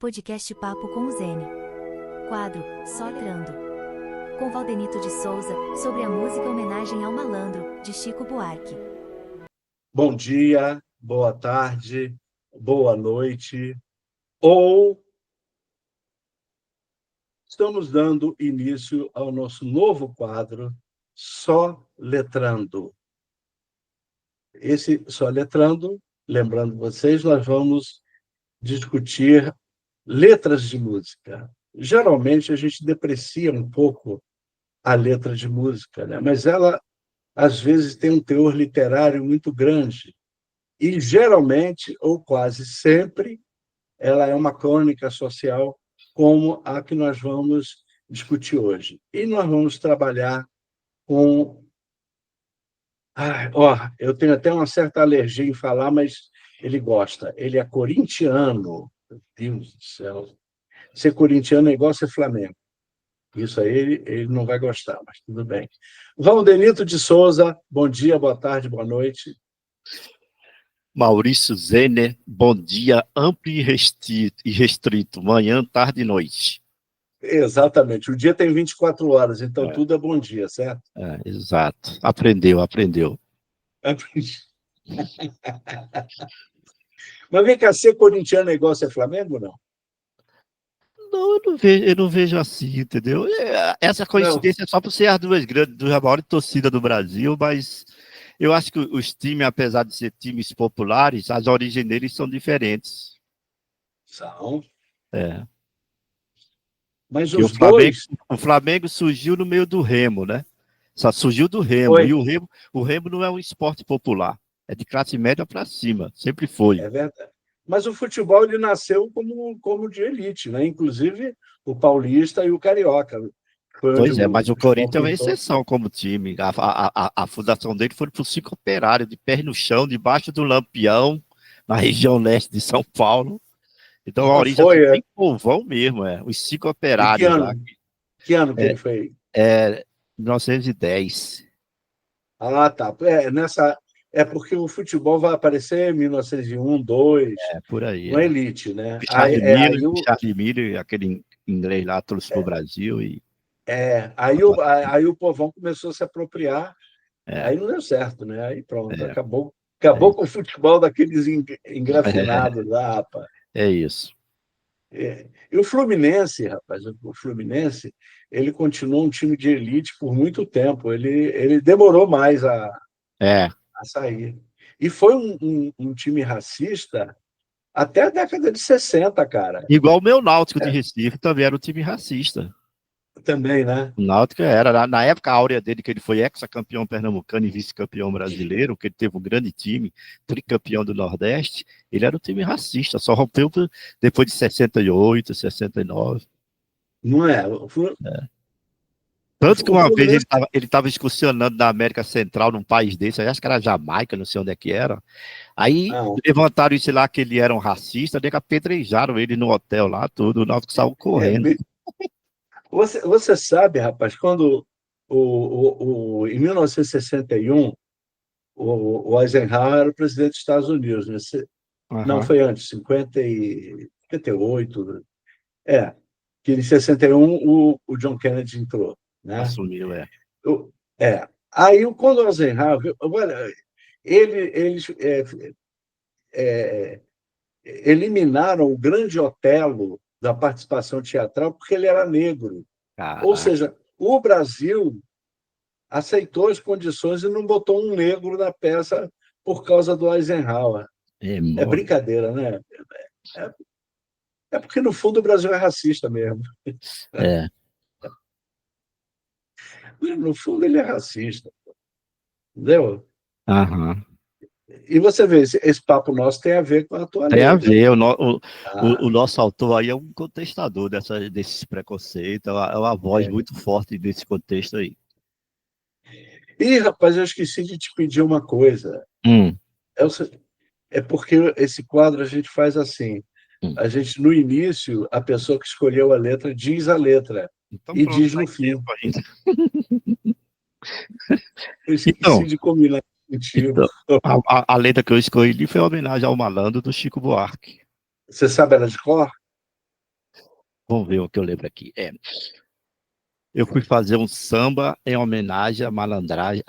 Podcast Papo com o Zene. Quadro, Soletrando. Com Valdenito de Souza, sobre a música Homenagem ao Malandro, de Chico Buarque. Bom dia, boa tarde, boa noite. Ou estamos dando início ao nosso novo quadro, Soletrando. Esse Soletrando, lembrando vocês, nós vamos discutir letras de música. Geralmente a gente deprecia um pouco a letra de música, né? Mas ela, às vezes, tem um teor literário muito grande. E, geralmente, ou quase sempre, ela é uma crônica social como a que nós vamos discutir hoje. E nós vamos trabalhar com... eu tenho até uma certa alergia em falar, mas ele gosta. Ele é corintiano. Meu Deus do céu. Ser corintiano é igual ser Flamengo. Isso aí ele não vai gostar, mas tudo bem. Valdenito de Souza, bom dia, boa tarde, boa noite. Maurício Zener, bom dia, amplo e restrito, manhã, tarde e noite. Exatamente, o dia tem 24 horas, então tudo é bom dia, certo? Exato, aprendeu. Mas vem cá, ser corintiano é igual ser Flamengo, não? Não, eu não vejo assim, entendeu? Essa coincidência é só por ser as duas maiores torcidas do Brasil, mas eu acho que os times, apesar de ser times populares, as origens deles são diferentes. São. Mas os dois... O Flamengo surgiu no meio do Remo, né? Só surgiu do Remo. Foi. E o Remo não é um esporte popular. É de classe média para cima. Sempre foi. É verdade. Mas o futebol ele nasceu como de elite, né? Inclusive o paulista e o carioca. Pois é, mas o Corinthians é uma exceção como time. A fundação dele foi para os 5 operários, de pés no chão, debaixo do Lampião, na região leste de São Paulo. Então a origem é bem povão mesmo, os 5 operários lá. Que ano que ele foi? 1910. Ah, tá. É porque o futebol vai aparecer em 1901, 2. Por aí. Uma elite, né? Charlie Miller, aquele inglês lá, trouxe para o Brasil. Aí o povão começou a se apropriar. Aí não deu certo, né? Aí pronto, acabou com o futebol daqueles engrafinados lá, rapaz. É isso. E o Fluminense, rapaz, ele continuou um time de elite por muito tempo. Ele demorou mais a sair. E foi um time racista até a década de 60, cara. Igual o meu Náutico de Recife também era um time racista. Também, né? O Náutico era, na época áurea dele, que ele foi ex-campeão pernambucano e vice-campeão brasileiro, que ele teve um grande time, tricampeão do Nordeste, ele era um time racista, só rompeu depois de 68, 69. Não é? Tanto que uma vez ele estava excursionando na América Central, num país desse, acho que era Jamaica, não sei onde é que era. Aí levantaram isso lá, que ele era um racista, apedrejaram ele no hotel lá, tudo, o Náutico saiu correndo. Você sabe, rapaz, quando em 1961, o Eisenhower era o presidente dos Estados Unidos, né? Não, foi antes, 58. Que em 61 o John Kennedy entrou. Né? Assumiu, Aí, quando o Eisenhower... Olha, eles eliminaram o grande Otelo da participação teatral porque ele era negro. Caraca. Ou seja, o Brasil aceitou as condições e não botou um negro na peça por causa do Eisenhower. É brincadeira, né? É porque, no fundo, o Brasil é racista mesmo. No fundo, ele é racista. Entendeu? E você vê, esse papo nosso tem a ver com a tua Tem a ver, o nosso autor aí é um contestador desses preconceitos, é uma voz muito forte desse contexto aí. Ih, rapaz, eu esqueci de te pedir uma coisa. É porque esse quadro a gente faz assim, a gente, no início, a pessoa que escolheu a letra diz a letra, então, e diz no fim. Eu esqueci de combinar. Então, a letra que eu escolhi foi uma homenagem ao Malandro do Chico Buarque. Você sabe ela de cor? Vamos ver o que eu lembro aqui. Eu fui fazer um samba em homenagem à malandragem,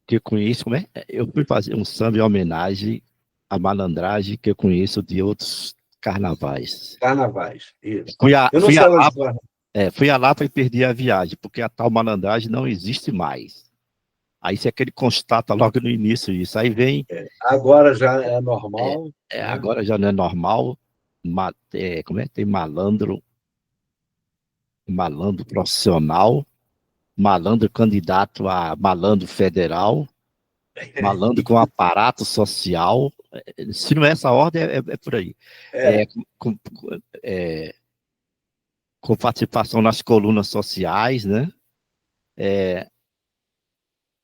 que eu conheço como é? Eu fui fazer um samba em homenagem à malandragem que eu conheço de outros carnavais. Carnavais, isso. Fui Eu não fui sei a elas. Lapa, fui a Lapa e perdi a viagem, porque a tal malandragem não existe mais. Aí se aquele constata logo no início isso. Aí vem, Agora já é normal, né? agora já não é normal, como é? Tem malandro profissional, malandro candidato a malandro federal, malandro com aparato social. Se não é essa ordem, é por aí. É. Com, com participação nas colunas sociais, né?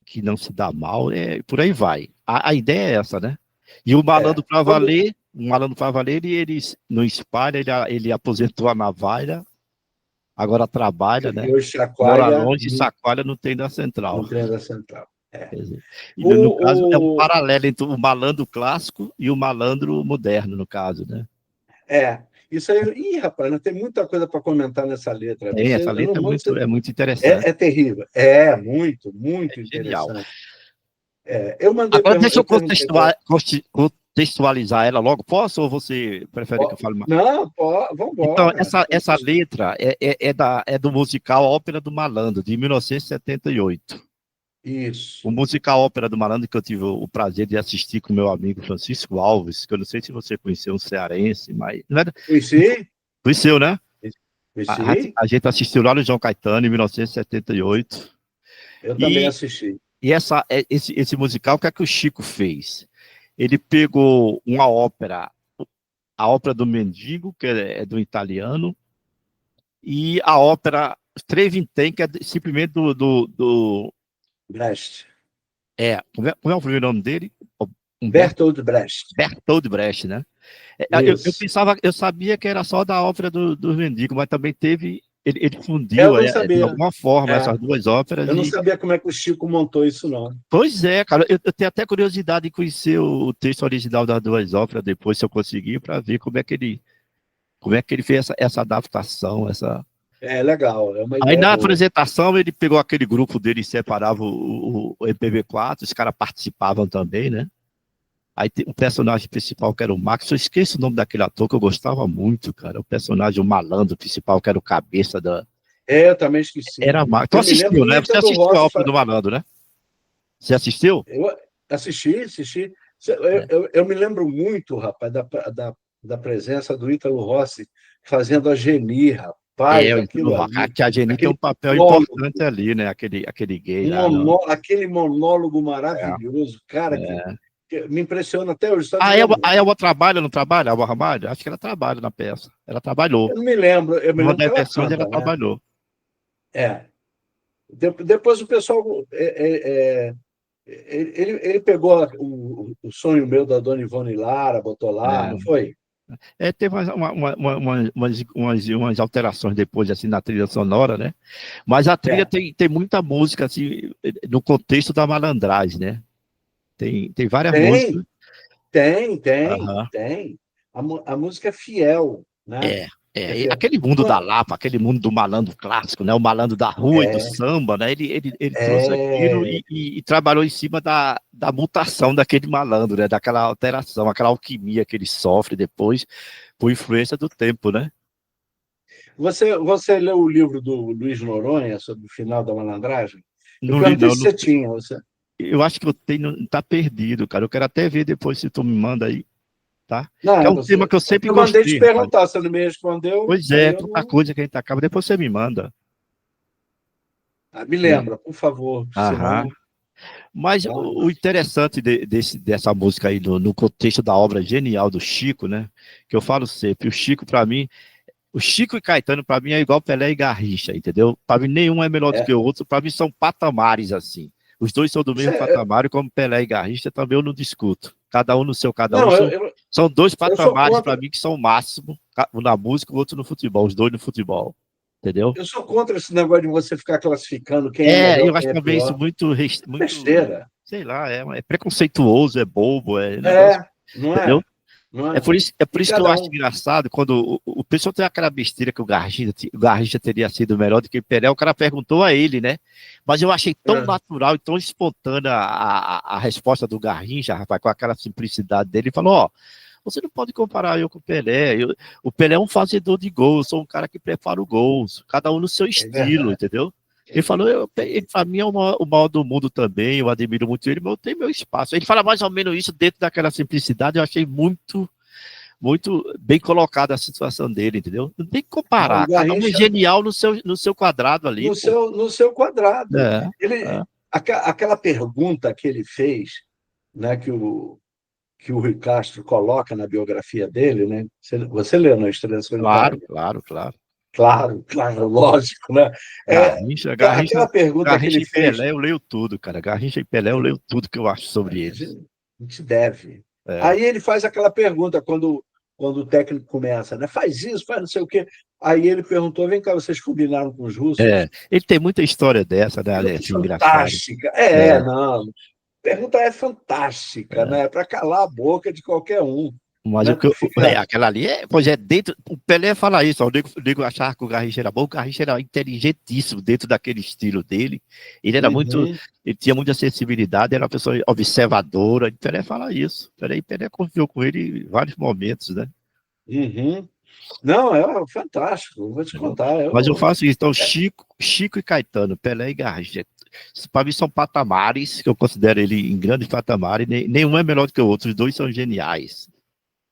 Que não se dá mal, por aí vai. A ideia é essa, né? E o malandro para valer, ele não espalha, ele aposentou a navalha, agora trabalha, né? E hoje Mora chacoalha longe e chacoalha no trem da central. no trem da central. Quer dizer, e no caso, é um paralelo entre o malandro clássico e o malandro moderno, no caso, né? Isso aí. Ih, rapaz, não tem muita coisa para comentar nessa letra. Essa letra é muito interessante. É terrível. Muito, muito interessante. Genial. Eu mandei Agora, deixa eu contextualizar ela logo. Posso ou você prefere que eu fale mais? Não, vamos embora. Então, essa letra é do musical Ópera do Malandro, de 1978. Isso. O musical Ópera do Malandro, que eu tive o prazer de assistir com meu amigo Francisco Alves, que eu não sei se você conheceu, um cearense, mas... Conheci? Conheceu, né? Conheci. A gente assistiu lá no João Caetano, em 1978. Eu também assisti. E esse musical, o que é que o Chico fez? Ele pegou uma ópera, a ópera do Mendigo, que é do italiano, e a ópera Trevinten, que é simplesmente do Brecht. Como é o primeiro nome dele? Bertolt Brecht. Bertolt Brecht, né? Eu sabia que era só da ópera do Mendigo, mas também teve... Ele fundiu, de alguma forma, essas duas óperas. Eu não sabia como é que o Chico montou isso, não. Pois é, cara. Eu tenho até curiosidade de conhecer o texto original das duas óperas depois, se eu conseguir, para ver como é que ele fez essa adaptação, É legal. Aí na apresentação ele pegou aquele grupo dele e separava o MPB4, os caras participavam também, né? Aí o personagem principal, que era o Max, eu esqueço o nome daquele ator que eu gostava muito, cara. O personagem, o malandro principal, que era o cabeça da... Eu também esqueci. Era Max. Tu assistiu, né? Você assistiu a ópera do Malandro, né? Você assistiu? Eu assisti. Eu me lembro muito, rapaz, da presença do Ítalo Rossi fazendo a Geni, rapaz. Que a Geni tem um papel importante ali, né? Aquele gay lá. Aquele monólogo maravilhoso, cara, que me impressiona até hoje. A Elba trabalha, não trabalha? A Elba Ramalho? Acho que ela trabalha na peça. Ela trabalhou. Eu não me lembro. Uma das versões ela trabalhou. Depois o pessoal... Ele pegou o Sonho Meu da Dona Ivone Lara, botou lá, não foi? Teve umas alterações depois, assim, na trilha sonora, né? Mas a trilha tem muita música, assim, no contexto da malandragem, né? Tem várias músicas. Tem. A música é fiel, né? Aquele mundo da Lapa, aquele mundo do malandro clássico, né? O malandro da rua e do samba, né? Ele trouxe aquilo e trabalhou em cima da mutação daquele malandro, né? Daquela alteração, aquela alquimia que ele sofre depois, por influência do tempo, né? Você leu o livro do Luiz Noronha sobre o final da malandragem? Não li, não. Você tinha, você... Eu acho que eu tenho, tá perdido, cara. Eu quero até ver depois se tu me manda aí, tá? Não, é um tema que eu sempre gostei. Eu mandei te perguntar, você não me respondeu. Pois é, tanta coisa que a gente acaba. Depois você me manda. Me lembra, por favor. Senão... Mas o interessante dessa música aí, no contexto da obra genial do Chico, né? Que eu falo sempre, o Chico, para mim, o Chico e Caetano, para mim, é igual Pelé e Garrincha, entendeu? Para mim, nenhum é melhor do que o outro. Para mim, são patamares, assim. Os dois são do mesmo patamar, como Pelé e Garrincha, também eu não discuto. Cada um no seu, são dois patamares para mim que são o máximo, um na música, o outro no futebol, os dois no futebol, entendeu? Eu sou contra esse negócio de você ficar classificando quem é melhor, eu acho também isso muito besteira. Sei lá, é preconceituoso, é bobo, Não é? Entendeu? Não É é? por isso, é por E isso que eu cada acho um. engraçado quando o pessoal tem aquela besteira que o Garrincha teria sido melhor do que o Pelé. O cara perguntou a ele, né? Mas eu achei tão É, natural e tão espontânea a resposta do Garrincha, rapaz, com aquela simplicidade dele. Ele falou: Ó, você não pode comparar eu com o Pelé. O Pelé é um fazedor de gols, eu sou um cara que prepara o gols, cada um no seu é estilo, verdade. entendeu? Ele falou, ele para mim é o maior do mundo também, eu admiro muito ele, mas eu tenho meu espaço. Ele fala mais ou menos isso dentro daquela simplicidade, eu achei muito bem colocada a situação dele, entendeu? Não tem que Não, o comparar, cada um é Garrincha, genial no seu quadrado ali, pô. no seu quadrado. É, Ele, é. aquela pergunta que ele fez, né, que o Rui Castro coloca na biografia dele, né? Você leu na Estrela Claro, Solitária? claro, claro. Claro, claro, lógico, né? É, aquela pergunta que Garrincha ele e fez, Pelé, eu leio tudo, cara. Garrincha e Pelé, eu leio tudo que eu acho sobre eles. a gente deve. É, Aí ele faz aquela pergunta quando o técnico começa, né? Faz isso, faz não sei o quê. Aí ele perguntou: vem cá, vocês combinaram com os russos? ele tem muita história dessa, né, Pergunta assim, engraçada. fantástica. É, Não. Pergunta é fantástica, é. né? Para calar a boca de qualquer um. Mas Né? o que Tu fica. aquela ali pois é, dentro, o Pelé fala isso, ó, o nego achava que o Garrincha era bom, o Garrincha era inteligentíssimo dentro daquele estilo dele, ele era muito, Uhum, ele tinha muita sensibilidade, era uma pessoa observadora, o Pelé fala isso, Pelé conviveu com ele em vários momentos, né? uhum. Não, é fantástico, vou te Entendeu? contar. Mas eu Eu, faço isso, então Chico e Caetano, Pelé e Garrincha, para mim são patamares, que eu considero ele em grandes patamares, nenhum é melhor do que o outro, os dois são geniais, né?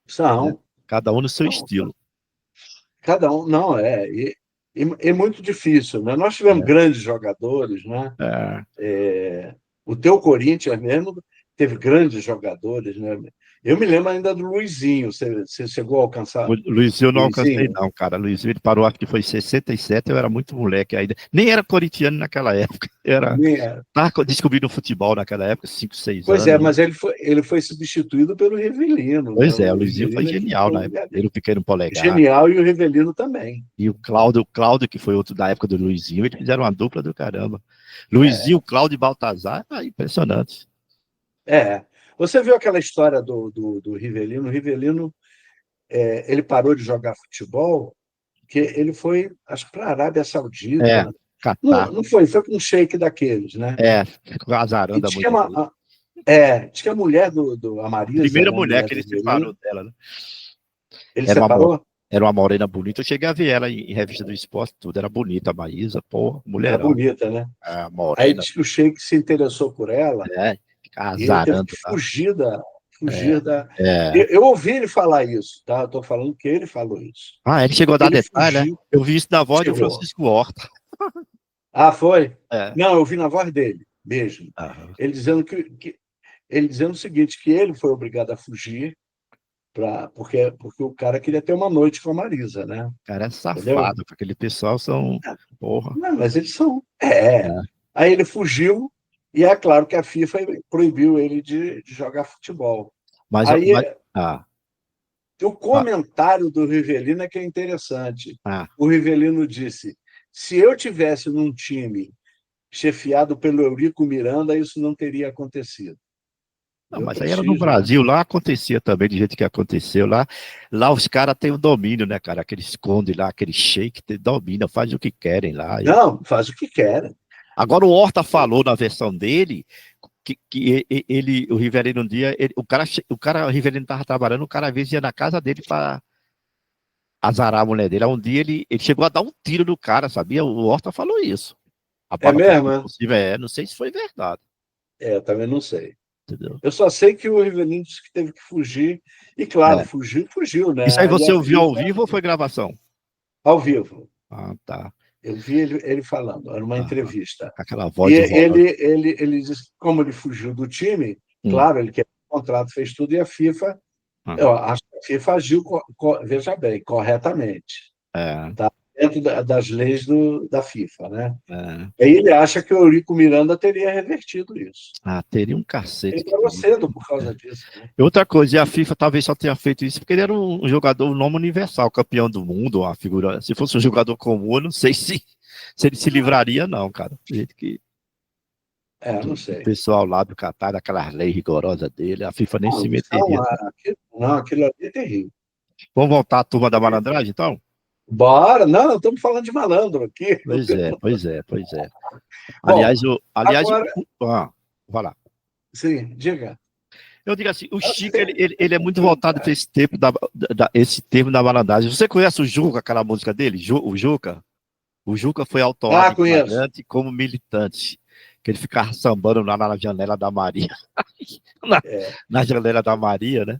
são, Cada um no seu são. estilo. Cada um, não, é muito difícil, né? Nós tivemos grandes jogadores, né? É. O teu Corinthians mesmo teve grandes jogadores, né? Eu me lembro ainda do Luizinho. Você chegou a alcançar O Luizinho eu o não alcancei, Luizinho? não, cara. Luizinho ele parou, acho que foi em 67, eu era muito moleque ainda. Nem era corintiano naquela época. Tava descobrindo o futebol naquela época, 5, 6 Pois é, anos, né? mas ele foi substituído pelo Rivelino, né? Pois é, o O Luizinho foi Rivelino é que genial ficou na no época. lugar dele. Ele, o pequeno polegar. Genial, e o Rivelino também. E o Cláudio, que foi outro da época do Luizinho, eles fizeram uma dupla do caramba. É, Luizinho, Cláudio e Baltazar, impressionante. é. Você viu aquela história do Rivelino? O Rivelino, ele parou de jogar futebol porque ele foi, acho que para a Arábia É, Saudita. Catar. Não foi com um shake daqueles, né? Ficou E azarando a diz que, mulher dele. diz que a mulher a Marisa, Primeira né, a mulher mulher que do ele separou Rivelino, dela, né? ele Era uma, mo- separou? era uma morena bonita. Eu cheguei a ver ela em revista do esporte, tudo. Era bonita, a Maísa, porra, Era mulherão. bonita, né? A Aí morena, diz que o shake se interessou por ela ficar e ele teve que azarando lá. fugir da. É, Fugir da... é. Eu ouvi ele falar isso, tá? Eu estou falando que ele falou isso. Ele chegou a dar Ele detalhe, né? fugiu, Eu vi isso na voz do chegou. Francisco Horta. Ah, foi? É. Não, eu vi na voz dele mesmo. Aham. Ele dizendo ele dizendo o seguinte, que ele foi obrigado a fugir porque o cara queria ter uma noite com a Marisa, né? O cara é Entendeu? safado, porque aquele pessoal são. Porra. Não, mas eles são. É. Aí ele fugiu, e é claro que a FIFA proibiu ele de jogar futebol. Mas, Aí mas, ah, o ah, comentário do Rivelino é que é interessante. ah. O Rivelino disse: se eu tivesse num time chefiado pelo Eurico Miranda, isso não teria acontecido. Não, Deu mas aí era no prestígio, né? Brasil, lá acontecia também, do jeito que aconteceu. Lá os caras têm o domínio, né, cara? Aquele esconde lá, aquele shake, domina, faz o que querem lá. Não, faz o que querem. Agora o Horta falou na versão dele que o Rivelino um dia, o Rivelino estava trabalhando, o cara às vezes ia na casa dele para azarar a mulher dele. Aí um dia ele chegou a dar um tiro no cara, sabia? O Horta falou isso. A É palavra mesmo, é? possível não sei se foi verdade, Também não sei. entendeu? Eu só sei que o Rivelino disse que teve que fugir, e claro, É. fugiu, né? Isso aí Aí você a ouviu ao FIFA, vivo ou foi gravação? ao vivo. Ah, tá. Eu vi ele falando, era uma Ah, entrevista. aquela E voz de voz. ele disse que, como ele fugiu do time, Hum, claro, ele quer o contrato, fez tudo, e a FIFA, ah, eu acho que a FIFA agiu, veja bem, corretamente, é, tá? Dentro das leis da FIFA, né? é. Aí ele acha que o Eurico Miranda teria revertido isso. Teria um cacete Ele que parou teria. cedo por causa disso, né? Outra coisa, e a FIFA talvez só tenha feito isso porque ele era um jogador, um nome universal, campeão do mundo, uma figura. Se fosse um jogador comum, eu não sei se ele se livraria, não, cara. Do jeito que. não do sei. pessoal lá do Catar, daquelas leis rigorosas dele, a FIFA nem Não, se então, meteria. aquilo ali é terrível. Vamos voltar à turma da malandragem, então? Bora, não, estamos falando de malandro aqui. Pois é, pois é, pois é. Bom, Aliás, agora, vai lá. sim, diga. Eu digo assim, o Acho que Chico, ele é muito voltado para esse tempo esse termo da malandragem. Você conhece o Juca, aquela música dele? O Juca? O Juca foi autuado em Conheço. flagrante como militante, que ele ficava sambando lá na janela da Maria, na, É, na janela da Maria, né?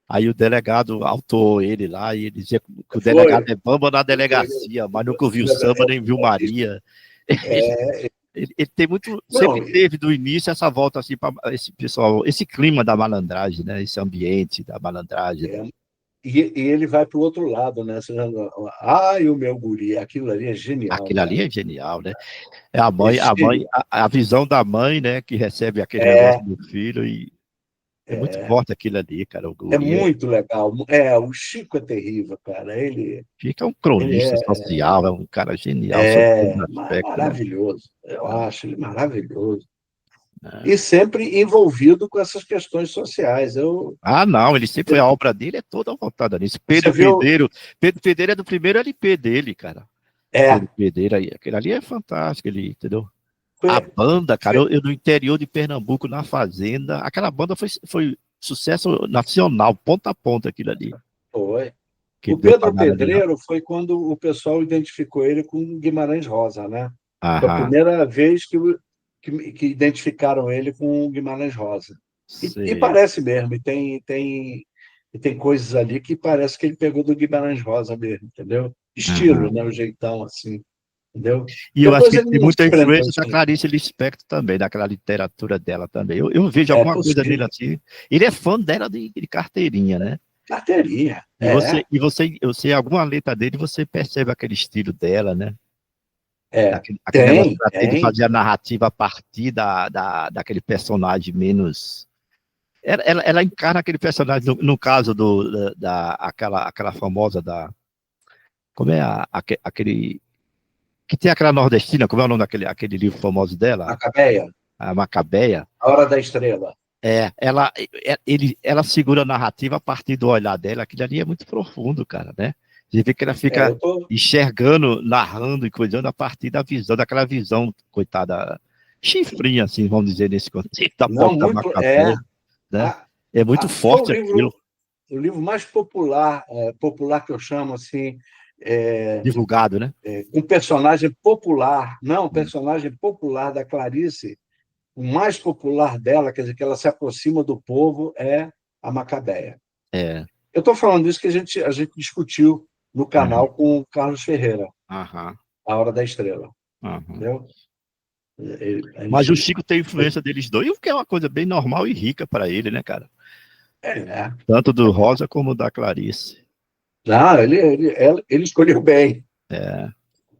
Aí o delegado autuou ele lá e ele dizia que o delegado foi. é bamba na delegacia, mas nunca ouviu samba nem viu Maria. É, Ele tem muito, não, sempre teve do início essa volta assim para esse pessoal, esse clima da malandragem, né? Esse ambiente da malandragem, né? é, e ele vai para o outro lado, né? Ai, o meu guri, aquilo ali é genial, Aquilo ali cara. é genial, né? É a É mãe, genial. a visão da mãe, né, que recebe aquele negócio É, do filho e é muito é, forte aquilo ali, cara. O é guri muito legal. O Chico é terrível, cara. fica um Ele cronista social, é um cara genial sob todo aspecto, né? maravilhoso. Eu acho ele maravilhoso. É. E sempre envolvido com essas questões sociais. Ah, não, ele sempre, a obra dele é toda voltada nisso. Você viu? Pedro Pedreiro é do primeiro LP dele, cara. Pedro É, Pedreiro aí, aquele ali é fantástico, ele, entendeu? A foi, banda, cara, foi, eu no interior de Pernambuco, na fazenda, aquela banda foi sucesso nacional, ponta a ponta, aquilo ali, foi. que O deu pra Pedro nada ali, não. Pedreiro foi quando o pessoal identificou ele com Guimarães Rosa, né? Foi a Aham, primeira vez que identificaram ele com Guimarães Rosa. E sei. parece mesmo, e tem coisas ali que parece que ele pegou do Guimarães Rosa mesmo, entendeu? Estilo, Aham. né? O jeitão assim, entendeu? E eu acho Depois que ele ele tem não se muita prendeu influência isso, da não. Clarice Lispector também, daquela literatura dela também. Eu vejo É alguma coisa nele possível. assim. Ele é fã dela de carteirinha, né? Carteirinha, Eu sei alguma letra dele, você percebe aquele estilo dela, né? Aquele negócio tem, pra ter de tem. fazer a narrativa a partir daquele personagem menos. Ela encarna aquele personagem, no caso aquela famosa da. Como é aquele. Que tem aquela nordestina, como é o nome aquele livro famoso dela? Macabeia, A Macabeia. A Hora da Estrela. Ela segura a narrativa a partir do olhar dela, aquilo ali é muito profundo, cara, né? Você vê que ela fica Eu tô. enxergando, narrando e coisando a partir daquela visão, coitada, chifrinha, assim, vamos dizer, nesse contexto, da Não, pobre da muito. Macabeia, né? A- É muito Foi forte aquilo, o livro mais popular, popular que eu chamo assim, é, divulgado, né? um personagem popular, não, um personagem popular da Clarice, o mais popular dela, quer dizer, que ela se aproxima do povo, é a Macabeia. É, Eu estou falando isso que a gente discutiu no aham, canal com o Carlos Ferreira, aham, A Hora da Estrela, aham. entendeu? A Mas o gente. Chico tem influência deles dois, o que é uma coisa bem normal e rica para ele, né, cara? É. Tanto do Rosa como da Clarice. Não, ele escolheu bem. É,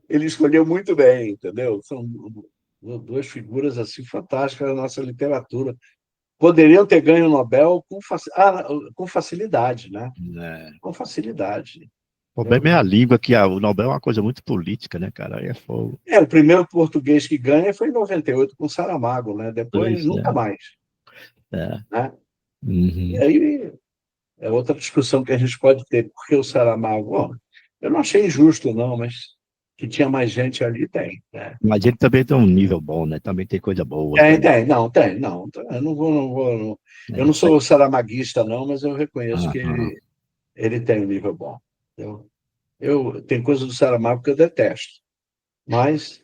Ele escolheu muito bem, entendeu? São duas figuras assim fantásticas da nossa literatura. Poderiam ter ganho o Nobel com facilidade, né? né? Com facilidade. O problema Entendeu? é a língua, que o Nobel é uma coisa muito política, né, cara? Aí é fogo. O primeiro português que ganha foi em 98 com Saramago, né? Depois, Pois nunca mais. é. Né? E Uhum. aí é outra discussão que a gente pode ter, porque o Saramago, bom, eu não achei injusto, não, mas que tinha mais gente ali, tem. Né? Mas ele também tem um nível bom, né? Também tem coisa boa também. Não. Eu eu não É. sou saramaguista, não, mas eu reconheço que Aham. ele tem um nível bom. Tem coisas do Saramago que eu detesto, mas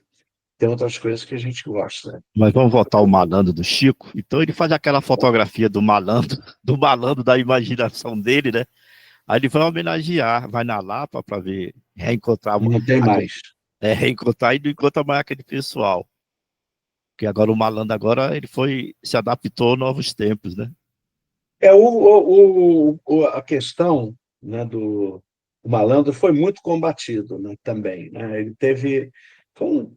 tem outras coisas que a gente gosta. Né? Mas vamos voltar ao malandro do Chico. Então ele faz aquela fotografia do malandro da imaginação dele, né? Aí ele vai homenagear, vai na Lapa para ver, reencontrar, Não tem mais. reencontrar e não encontra mais aquele pessoal. Porque agora o malandro agora ele se adaptou a novos tempos, né? A questão, né, do o malandro foi muito combatido, né, também. Né? Ele teve. Foi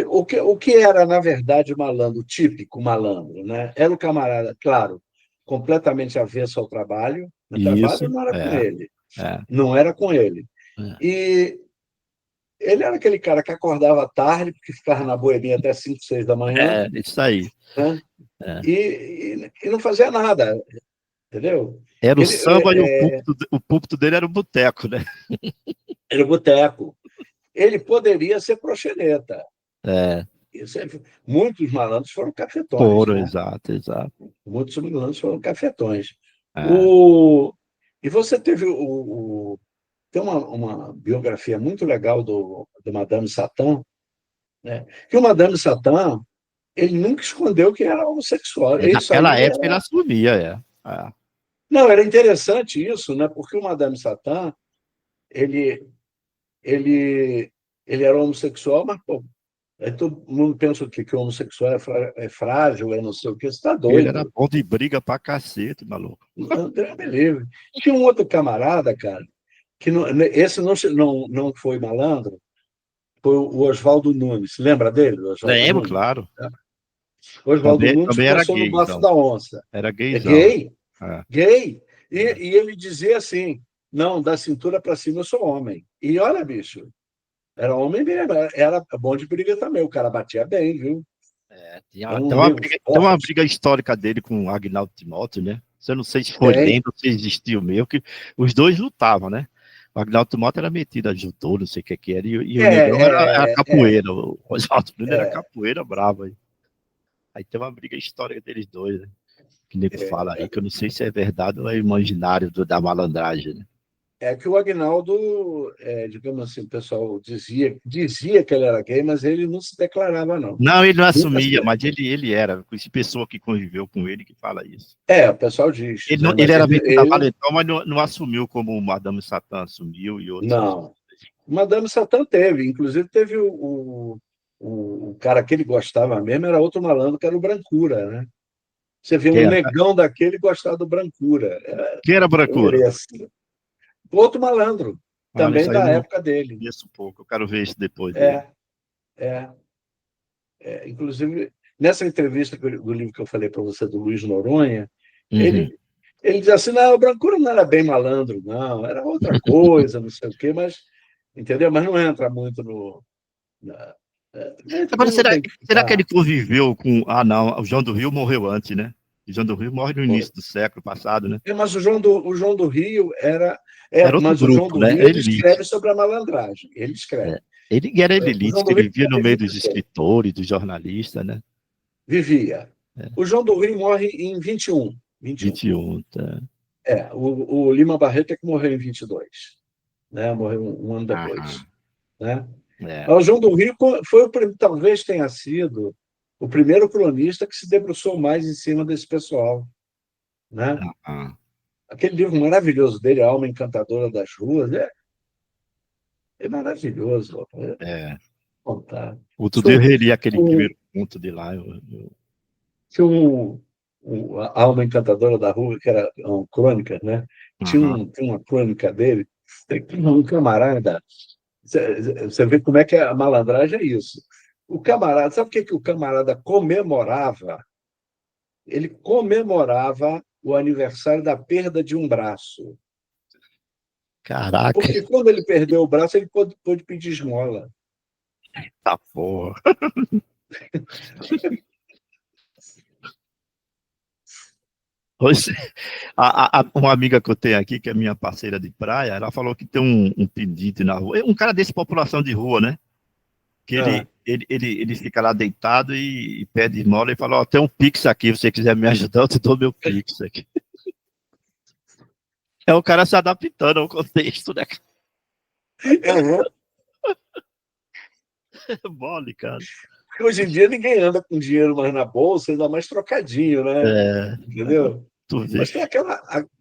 o que era, na verdade, o malandro, o típico malandro? Né? Era o camarada, claro, completamente avesso ao trabalho, o trabalho Isso, não era com ele. é, Não era com ele. é. E Ele era aquele cara que acordava tarde, porque ficava na boemia até 5, 6 da manhã, Isso aí. né? E não fazia nada, entendeu? Era o Ele, samba e o púlpito dele era o boteco, né? era boteco. Ele poderia ser proxeneta. É, Muitos malandros foram cafetões, foram, né? exato, exato. Muitos malandros foram cafetões. É. E você teve tem uma biografia muito legal do Madame Satã, né? Que o Madame Satã, ele nunca escondeu que era homossexual. Isso Naquela aí época ele assumia, é. não, era interessante isso, né? Porque o Madame Satã, ele, ele, ele era homossexual, mas pô, aí todo mundo pensa o quê? Que o homossexual é frágil, é não sei o quê. Você está Ele era doido. bom de briga pra cacete, maluco. André me livre. Tinha um outro camarada, cara, que esse não foi malandro, foi o Oswaldo Nunes. Lembra dele, o Oswaldo Lembro, Nunes? claro. O Oswaldo Nunes Também era começou no Maço gaysão. da Onça. Era É gaysão. gay? É. Gay? E ele dizia assim: não, da cintura para cima eu sou homem. E olha, bicho, era homem mesmo, era bom de briga também. O cara batia bem, viu? É um nego Tem uma forte. briga histórica dele com o Agnaldo Timóteo, né? Eu não sei se foi Tem. lenda ou se existiu mesmo, que os dois lutavam, né? O Agnaldo Timóteo era metido a judô, não sei o que era, e o negão era capoeira, o Oswaldo Nunes era capoeira brava. Aí tem uma briga histórica deles dois, né? Que nego fala aí, que eu não sei se é verdade ou é imaginário da malandragem, né? É que o Agnaldo, digamos assim, o pessoal dizia que ele era gay, mas ele não se declarava, não. Não, ele não Nunca assumia, mas ele era. Conheci pessoa que conviveu com ele que fala isso. o pessoal diz, Ele, né? ele Mas era metido a ele valentão, mas não assumiu como o Madame Satã assumiu e outros. não. Madame Satã teve, inclusive teve o cara que ele gostava mesmo, era outro malandro, que era o Brancura, né? Você vê Quem um era, negão daquele gostar do Brancura. quem era Eu Brancura? mereço. Outro malandro, Olha, também isso aí eu da não época dele. conheço pouco. Eu quero ver isso depois dele. É, é. Inclusive, nessa entrevista do livro que eu falei para você, do Luiz Noronha, Uhum. ele diz assim: não, o Brancura não era bem malandro, não, era outra coisa, não sei o quê, mas, entendeu? Mas não entra muito no. Agora, Também não tem que será que ele ficar. conviveu com. Ah, não, o João do Rio morreu antes, né? O João do Rio morre no início do século passado, né? Mas o João do Rio era. Era outro Mas o João grupo, do né? Rio ele Elite. escreve sobre a malandragem. Ele escreve. É. Ele era O elite, João que do Rio vivia no meio vive dos isso. escritores, dos jornalistas, né? Vivia. É. O João do Rio morre em 21. 21, tá? O Lima Barreto é que morreu em 22, né? Morreu um ano Aham. depois, né? É. O João do Rio talvez tenha sido o primeiro cronista que se debruçou mais em cima desse pessoal, né? Aham. Aquele livro maravilhoso dele, A Alma Encantadora das Ruas, é maravilhoso. É. Contar. Outro dia eu Tinha reli aquele um, primeiro conto de lá. tinha a Alma Encantadora da Rua, que era uma crônica, né? Aham. Tinha uma crônica dele, um camarada. Você vê como é que a malandragem é isso. O camarada, sabe o que o camarada comemorava? Ele comemorava o aniversário da perda de um braço. Caraca, Porque quando ele perdeu o braço, ele pôde pedir esmola. tá porra. Hoje, uma amiga que eu tenho aqui, que é minha parceira de praia, ela falou que tem um pedinte na rua. Um cara desse população de rua, né? Que Ah, ele fica lá deitado e pede esmola e fala: Ó, tem um Pix aqui, se você quiser me ajudar, eu te dou meu Pix aqui. É o cara se adaptando ao contexto, né? uhum. Mole, cara. Porque hoje em dia ninguém anda com dinheiro mais na bolsa, ainda mais trocadinho, né? É, Entendeu? tu vê. Mas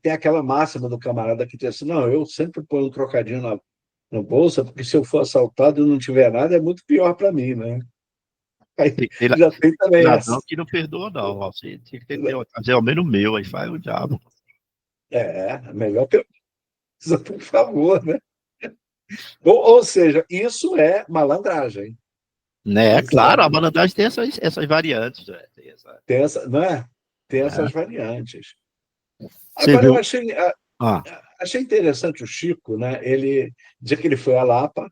tem aquela máxima do camarada que diz assim: não, eu sempre ponho um trocadinho na bolsa, porque se eu for assaltado e não tiver nada, é muito pior para mim, né? Aí Tem já tem também essa. ladrão que não perdoa, não. Você tinha que ter ao menos o meu, aí faz o diabo. Melhor que por favor, né? Ou seja, isso é malandragem. Né, Isso é claro, a malandragem. malandragem tem essas variantes. Né? Não é? Tem É. essas variantes. Você Agora, eu viu? achei, Ah, achei interessante o Chico, né? Ele dizer que ele foi à Lapa,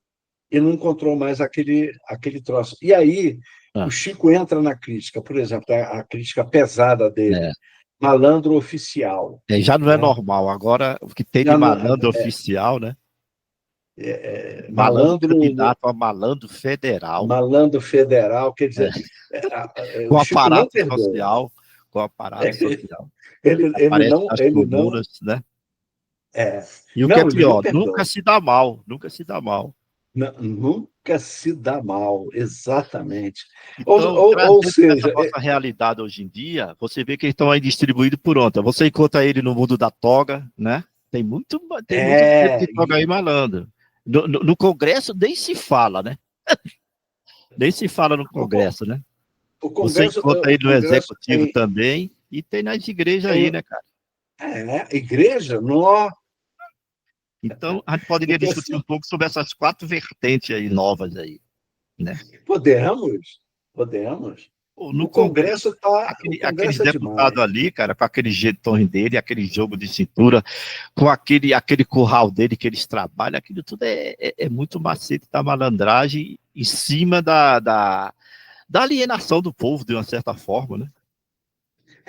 e não encontrou mais aquele troço. E aí o Ah, Chico entra na crítica, por exemplo, a crítica pesada dele, né? malandro oficial, Já não é né? normal. Agora, o que tem de Já não- malandro oficial, né? Malandro malandro, candidato a malandro federal, malandro federal, quer né? dizer, o Com Chico não aparato perdoa. social, com aparato social. Ele Aparece não, nas ele não, colunas, né? é, E o que é não, ele não pior, nunca perdoa. se dá mal, nunca se dá mal. Nunca se dá mal, exatamente. Então, Ou trazendo para essa seja, nossa realidade hoje em dia, você vê que eles estão aí distribuídos por onde? Você encontra ele no mundo da toga, né? Tem muito jeito é, de toga aí malandro. No Congresso nem se fala, né? Nem se fala no o, co- Congresso, né? o Você Congresso, encontra o ele no Congresso Executivo também e tem nas igrejas aí, tem né, cara? igreja, não, Então, a gente poderia discutir um pouco sobre essas 4 vertentes aí novas aí, né? podemos, podemos. No O Congresso, Congresso tá, o aqueles Congresso é deputados demais. ali, cara, com aquele jetão dele, aquele jogo de cintura, com aquele curral dele que eles trabalham, aquilo tudo é muito macete da malandragem em cima da alienação do povo, de uma certa forma, né?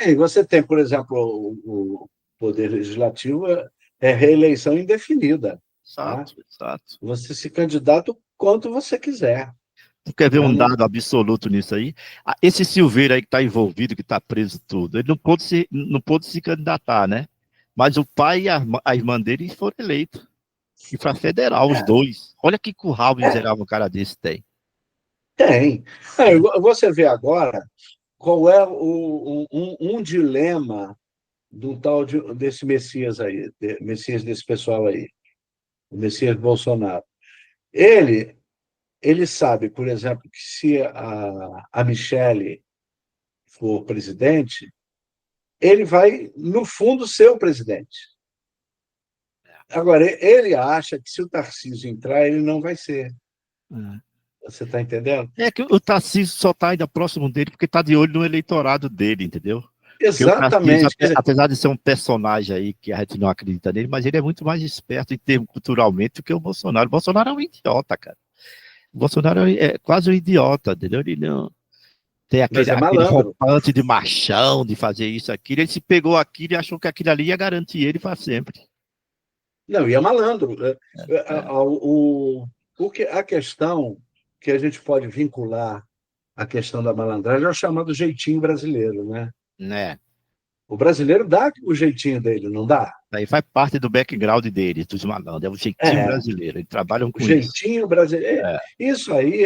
E você tem, por exemplo, o Poder Legislativo é reeleição indefinida, tá? Exato, exato. Você se candidata o quanto você quiser, Tu quer ver né? um dado absoluto nisso aí? Esse Silveira aí que está envolvido, que está preso tudo, ele não pôde se candidatar, né? Mas o pai e a irmã dele foram eleitos. E para federal, os dois. Olha que curral É, miserável um cara desse tem. tem. Né? Você vê agora qual é um dilema desse Messias aí, Messias desse pessoal aí, o Messias Bolsonaro. Ele, ele sabe, por exemplo, que se a Michelle for presidente, ele vai, no fundo, ser o presidente. Agora, ele acha que se o Tarcísio entrar, ele não vai ser. Você está entendendo? É que o Tarcísio só está ainda próximo dele porque está de olho no eleitorado dele, entendeu? Porque o Tarcísio, Exatamente. Quer dizer, apesar de ser um personagem aí que a gente não acredita nele, mas ele é muito mais esperto em termos culturalmente do que o Bolsonaro. O Bolsonaro é um idiota, cara. O Bolsonaro é quase um idiota, entendeu? Ele não tem mas é aquele malandro. roupante de machão, de fazer isso, aquilo. Ele se pegou aquilo e achou que aquilo ali ia garantir ele para sempre. Não, e é malandro. É, A questão que a gente pode vincular à questão da malandragem é o chamado jeitinho brasileiro, né? né? O brasileiro dá o jeitinho dele, não dá? Aí faz parte do background dele, dos malandros. É o jeitinho É, brasileiro. Eles trabalham o com isso. jeitinho brasileiro. É, Isso aí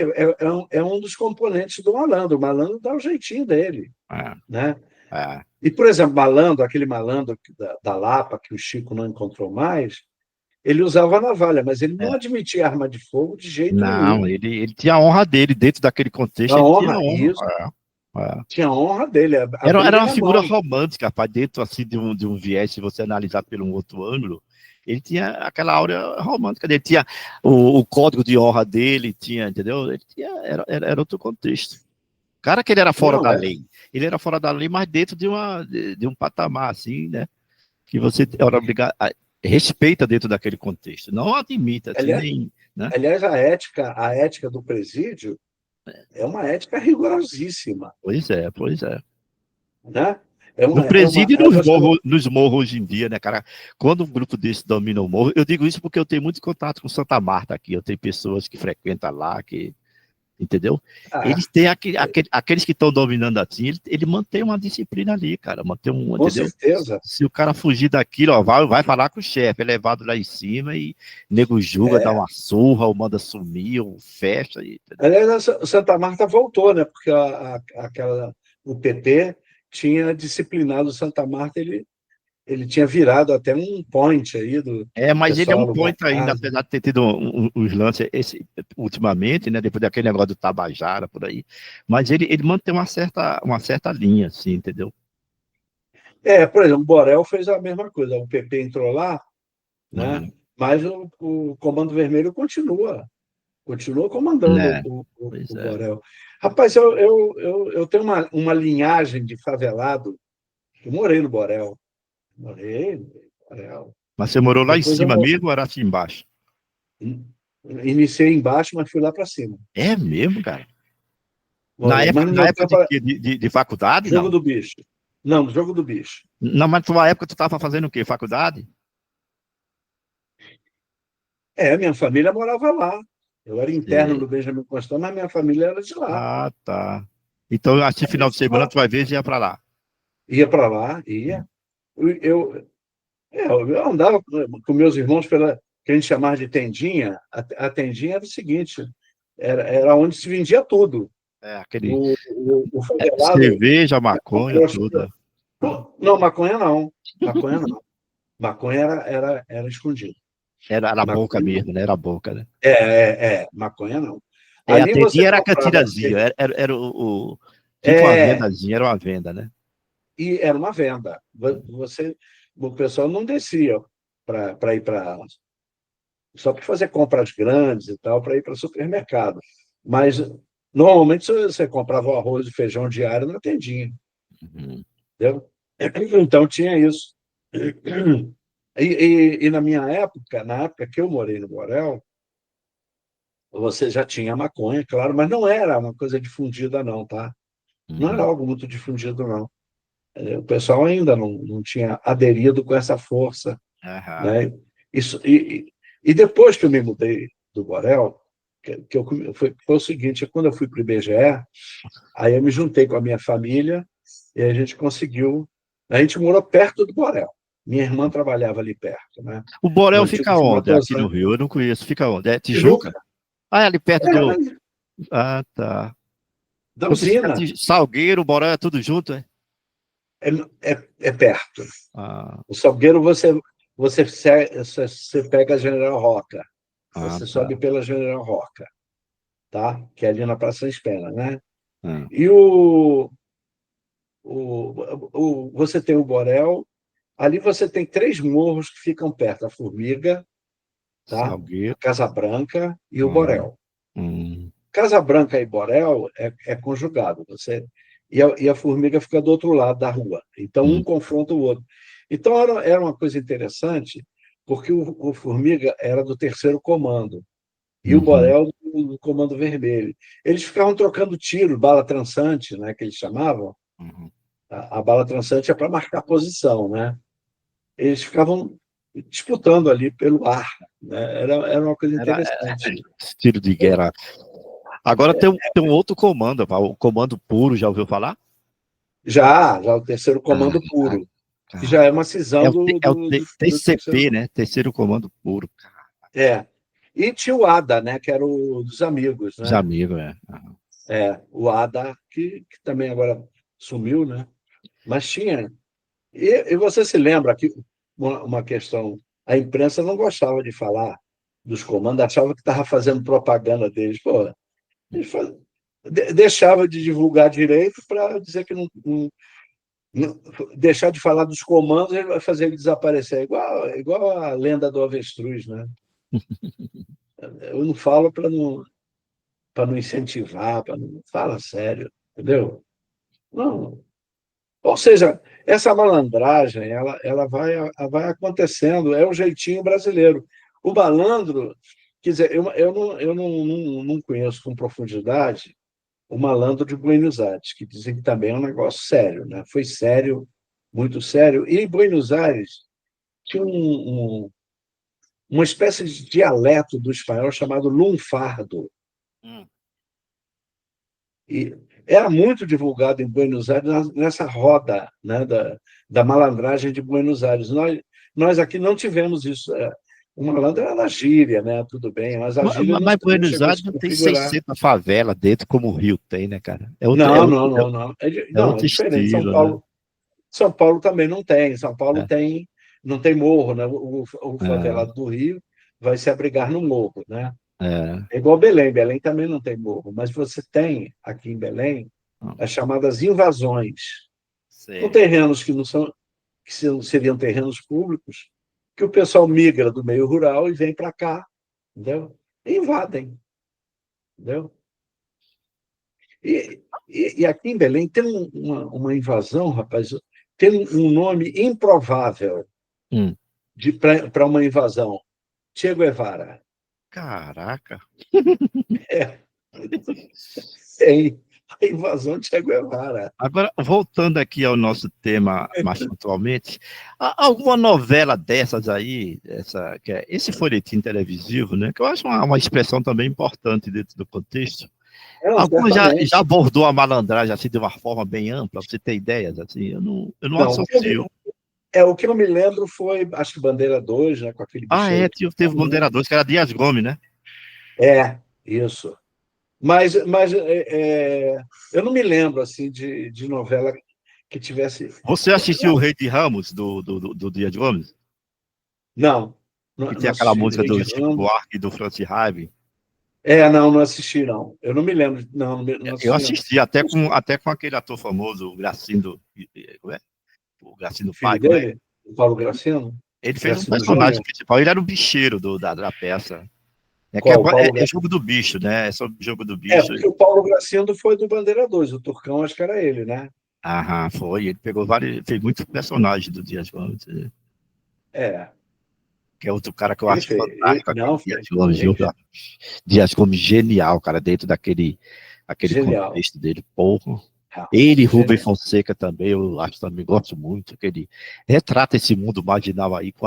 é um dos componentes do malandro. O malandro dá o jeitinho dele, é, né? é. E, por exemplo, malandro, aquele malandro da Lapa, que o Chico não encontrou mais, ele usava a navalha, mas ele não É. admitia arma de fogo de jeito Não, nenhum. ele tinha a honra dele, dentro daquele contexto, A ele tinha a honra, honra. isso, É. tinha a honra dele, a Era briga uma era figura mão. romântica, rapaz, dentro assim de um viés, se você analisar por um outro ângulo, ele tinha aquela áurea romântica dele, tinha o código de honra dele, tinha, entendeu? Ele tinha, era outro contexto. Cara que ele era fora Não, da lei. Ele era fora da lei, mas dentro de um patamar, assim, né? Que você era obrigado, respeita dentro daquele contexto. Não admita, assim, aliás, nem, né? aliás, a ética do presídio é uma ética rigorosíssima, Pois é, pois é. né? No presídio e Você não, nos morros hoje em dia, né, cara? Quando um grupo desse domina o morro, eu digo isso porque eu tenho muito contato com Santa Marta aqui, eu tenho pessoas que frequentam lá, entendeu? ah, Eles têm aqueles que estão dominando assim, ele mantém uma disciplina ali, cara, com entendeu? certeza. Se o cara fugir daquilo, ó, vai falar com o chefe, é levado lá em cima e nego julga, dá É. uma surra, ou manda sumir, ou fecha, entendeu? Aliás, a Santa Marta voltou, né? Porque o PT tinha disciplinado o Santa Marta, ele tinha virado até um point aí do Mas ele é pessoal um alugar point ainda, casa. apesar de ter tido uns lances ultimamente, né? Depois daquele negócio do Tabajara, por aí. Mas ele mantém uma certa linha, assim, entendeu? Por exemplo, o Borel fez a mesma coisa. O PP entrou lá, né? Uhum. Mas o Comando Vermelho continua comandando Né? Pois o é. Borel. Rapaz, eu tenho uma linhagem de favelado. Eu morei no Borel. Morei no Borel. Mas você morou lá em Depois eu cima morei. mesmo ou era aqui embaixo? Iniciei embaixo, mas fui lá para cima. É mesmo, cara? Mas no Na meu época tempo, de faculdade, jogo não? do bicho. Não, no jogo do bicho. Não, mas na tua época tu estava fazendo o quê? Faculdade? Minha família morava lá. Eu era interno Sei. do Benjamin Constant, mas minha família era de lá. Ah, tá. Então, assim, final de semana tu vai ver e ia pra lá. Ia para lá, ia. Eu, eu andava com meus irmãos pela que a gente chamava de tendinha. A tendinha era o seguinte: era onde se vendia tudo. É, aquele O favelado. cerveja, maconha, tudo. Não, maconha não. Maconha não. Maconha era escondido. Era a boca Maconha não. mesmo, né? Era a boca, né? Maconha não. A Ali você tendinha era a comprava. cantinazinha, era tipo uma É, vendazinha, era uma venda, né? e era uma venda. O pessoal não descia para ir para. Só para fazer compras grandes e tal, para ir para o supermercado. Mas, normalmente, você comprava o arroz e feijão diário na tendinha. Uhum. Entendeu? Então, tinha isso. E na época que eu morei no Borel, você já tinha maconha, claro, mas não era uma coisa difundida, não, tá? Não era Uhum. algo muito difundido, não. O pessoal ainda não tinha aderido com essa força, Aham. né? Isso, e depois que eu me mudei do Borel, foi o seguinte: quando eu fui para o IBGE, aí eu me juntei com a minha família e a gente conseguiu. A gente morou perto do Borel. Minha irmã trabalhava ali perto, né? O Borel No antigo fica onde? Aqui no Esmatorzão. Rio, eu não conheço. Fica onde? É Tijuca, Tijuca? Ah, é ali perto do. é, Ah, tá. da Eu pensei que era usina. Salgueiro, Borel, é tudo junto, é? É perto. Ah, O Salgueiro, você pega a General Roca. ah, Você tá. sobe pela General Roca, tá? Que é ali na Praça Espena, né? Ah, E você tem o Borel. Ali você tem 3 morros que ficam perto: a Formiga, tá? A Salgueiro. Casa Branca e o Uhum. Borel. Hum, Casa Branca e Borel é conjugado. E a Formiga fica do outro lado da rua. Então, um hum, confronta o outro. Então, era uma coisa interessante, porque o Formiga era do terceiro comando e o uhum, Borel do comando vermelho. Eles ficavam trocando tiro, bala transante, né, que eles chamavam. uhum. A bala transante é para marcar posição, né? Eles ficavam disputando ali pelo ar, né? Era uma coisa interessante. Esse tiro de guerra. Agora tem um outro comando, pá, o comando puro, já ouviu falar? Já o terceiro Ah, comando puro, que já cara. é uma cisão do terceiro. TCP, né? Terceiro comando puro. É. E tinha o ADA, né, que era o dos amigos, Os né? amigos, é. Aham. O ADA, que também agora sumiu, né? Mas tinha. E você se lembra que uma questão: a imprensa não gostava de falar dos comandos, achava que estava fazendo propaganda deles. Pô, eles deixava de divulgar direito para dizer que deixar de falar dos comandos, ele vai fazer ele desaparecer. Igual a lenda do avestruz, né? Eu não falo para não incentivar, para não. Fala sério, entendeu? Não. Ou seja, essa malandragem, ela vai acontecendo, é o jeitinho brasileiro. O malandro, quer dizer, eu não conheço com profundidade o malandro de Buenos Aires, que dizem que também é um negócio sério, né? Foi sério, muito sério. E em Buenos Aires tinha uma espécie de dialeto do espanhol chamado lunfardo. Hum. E era muito divulgado em Buenos Aires nessa roda, né, da malandragem de Buenos Aires. Nós aqui não tivemos isso. O malandro era a gíria, né? Tudo bem, mas a gíria não, Mas não Buenos chegou a Aires se não tem configurar. 600 favela dentro como o Rio tem, né, cara? Não, não, não, não. É Não, é outro diferente. estilo, né? São Paulo também não tem. São Paulo É, não tem morro, né? O é, favelado do Rio vai se abrigar no morro, né? é. É igual Belém. Belém também não tem morro, mas você tem aqui em Belém as chamadas invasões. São Sei. terrenos que seriam terrenos públicos, que o pessoal migra do meio rural e vem para cá, entendeu? E invadem, entendeu? E aqui em Belém tem uma invasão, rapaz, tem um nome improvável Hum. para uma invasão: Che Guevara. Caraca. É. Tem. A invasão de Che Guevara. Agora, voltando aqui ao nosso tema mais atualmente, alguma novela dessas aí, esse folhetim televisivo, né, que eu acho uma expressão também importante dentro do contexto, Não, alguma já certamente. abordou a malandragem assim, de uma forma bem ampla, pra você ter ideias? Assim, eu não associo. O que eu me lembro foi, acho que Bandeira 2, né, com aquele bicho aí. Teve moderadores, que era Dias Gomes, né? Isso. Mas eu não me lembro assim de novela que tivesse. Você assistiu o Rei de Ramos, do Dias Gomes? Não, Que não tem aquela assisti. música Rei de do Chico Ramos. Buarque e do Francis Raven. Não assisti, não. Eu não me lembro. Não Eu assisti, não. assisti até com aquele ator famoso, o Gracindo, como é? O Gracindo O filho Paiva, né? dele, o Paulo Graciano? Ele fez um Graciano personagem Júnior? principal, ele era o bicheiro da peça. Qual? O Paulo É jogo do bicho, né? É sobre jogo do É, bicho. porque o Paulo Graciano foi do Bandeira 2, o Turcão acho que era ele, né? Aham, foi. Ele pegou vários, fez muitos personagens do Dias Gomes, É, que é outro cara que eu ele acho fez. fantástico, aquele Não, Dias fez. Gomes, viu? Dias Gomes genial, cara, dentro aquele Genial. contexto dele, porra. Ele e Rubem Genial. Fonseca também, eu acho também, gosto muito, que ele retrata esse mundo marginal aí com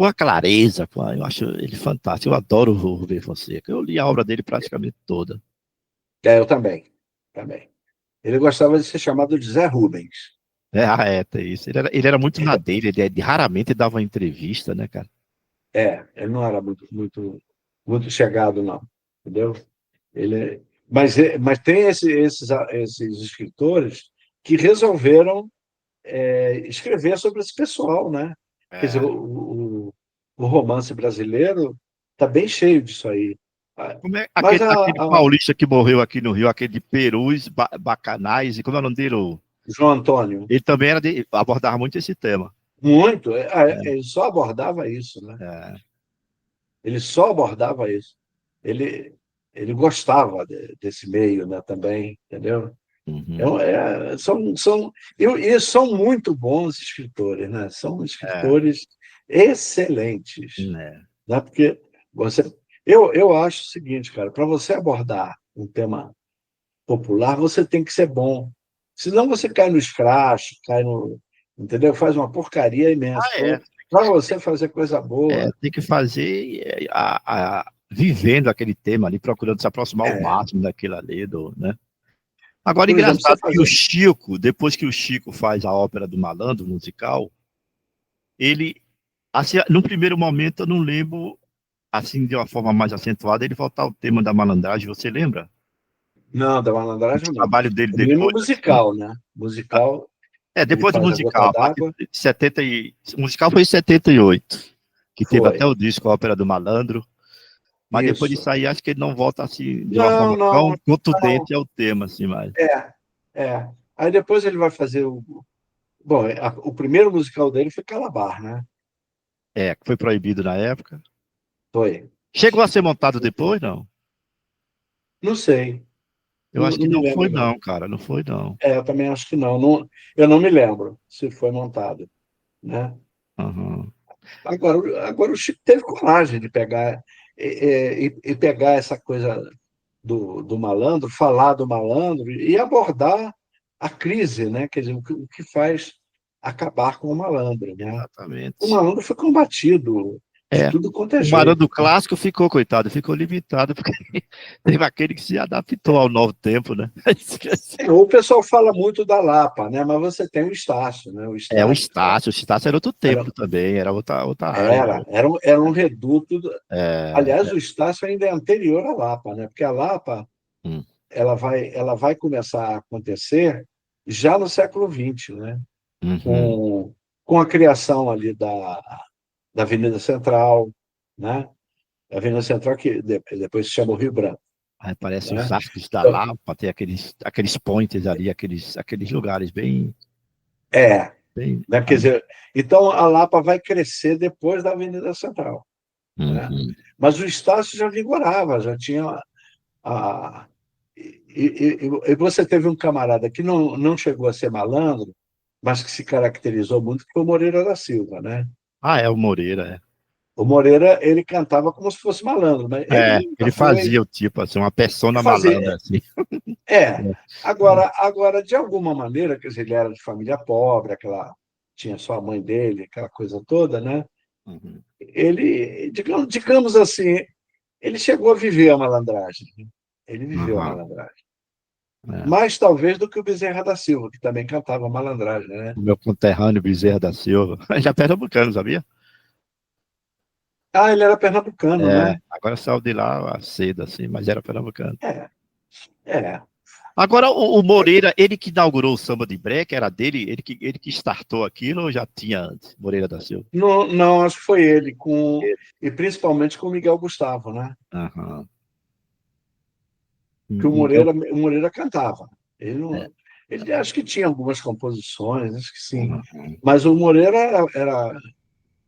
a clareza, eu acho ele fantástico, eu adoro o Rubem Fonseca, eu li a obra dele praticamente toda. Eu também. Também. Ele gostava de ser chamado de Zé Rubens. Tem isso. Ele era muito na dele, ele raramente dava entrevista, né, cara? Ele não era muito chegado, não. Entendeu? Mas tem esses escritores que resolveram escrever sobre esse pessoal, né? Quer dizer, É. o romance brasileiro está bem cheio disso aí. Como é Mas aquele paulista que morreu aqui no Rio, aquele de Perus, Bacanais, e como é o nome dele? João Antônio, Ele também abordava muito esse tema. muito, É, ele só abordava isso, né? é. Ele só abordava isso. Ele, ele gostava desse meio, né, também, entendeu? Uhum. E são muito bons escritores, né? São escritores excelentes, É. né? Porque eu acho o seguinte, cara, para você abordar um tema popular, você tem que ser bom. Senão você cai no escracho, entendeu? Faz uma porcaria imensa. É. Então, para você fazer coisa boa, Tem que fazer vivendo aquele tema ali, procurando se aproximar ao é, máximo daquilo ali, né? Agora, por exemplo, você engraçado que o fazer. Chico, depois que o Chico faz a ópera do Malandro, musical, ele, assim, no primeiro momento, eu não lembro, assim, de uma forma mais acentuada, ele voltar ao tema da malandragem, você lembra? Não, da O malandragem não. trabalho dele Eu me lembro depois, assim. musical, né? Musical, ele Depois do faz a musical, gota a partir d'água. de 70 o musical foi em 78, que teve até Foi. o disco, a Ópera do Malandro, mas depois Isso. disso aí, acho que ele não volta, assim, de uma Não, forma não, tão não. contundente ao tema, assim, mais. É. Aí depois ele vai fazer o. Bom, o primeiro musical dele foi Calabar, né? Que foi proibido na época. Foi. Chegou a ser montado depois, não? Não sei. Eu acho Não que me não foi, lembro, não. não, cara, não foi, não. Eu também acho que não. Eu não me lembro se foi montado, né? Uhum. Agora o Chico teve coragem de pegar e pegar essa coisa do malandro, falar do malandro e abordar a crise, né? Quer dizer, o que faz acabar com o malandro, né? O Exatamente. malandro foi combatido de É. tudo quanto é O jeito. Malandro clássico ficou, coitado, ficou limitado, porque teve aquele que se adaptou ao novo tempo, né? O pessoal fala muito da Lapa, né? Mas você tem o Estácio, né? O Estácio O Estácio era outro era, tempo também, era outra área. era um reduto. É, Aliás, o Estácio ainda é anterior à Lapa, né? Porque a Lapa hum, ela vai começar a acontecer já no século XX, né? uhum. Com a criação ali da Avenida Central, né? A Avenida Central que depois se chamou Rio Branco, Aí parece os né? arcos da Então, Lapa, tem aqueles points ali, aqueles lugares bem, é, bem. né? Quer dizer, então a Lapa vai crescer depois da Avenida Central, né? Uhum. Mas o Estácio já vigorava, já tinha a e você teve um camarada que não chegou a ser malandro, mas que se caracterizou muito, que foi o Moreira da Silva, né? É o Moreira, é. O Moreira, ele cantava como se fosse malandro, mas ele nunca Ele foi. fazia o tipo assim, uma persona malandra, Fazer. assim. É. Agora, de alguma maneira, quer dizer, ele era de família pobre, tinha só a mãe dele, aquela coisa toda, né? Uhum. Ele, digamos assim, ele chegou a viver a malandragem. Né? Ele viveu a Aham. malandragem. É. Mais talvez do que o Bezerra da Silva, que também cantava malandragem, né? O meu conterrâneo Bezerra da Silva. Ele é pernambucano, sabia? Ah, ele era pernambucano, né? Agora saiu de lá cedo, assim, mas era pernambucano. É, é. Agora, o Moreira, ele que inaugurou o samba de break, era dele? Ele que startou aquilo ou já tinha antes? Moreira da Silva? Não, não, acho que foi ele, e principalmente com o Miguel Gustavo, né? Aham. Que Miguel. O Moreira cantava. Ele, É. não, ele acho que tinha algumas composições, acho que sim. Aham. Mas o Moreira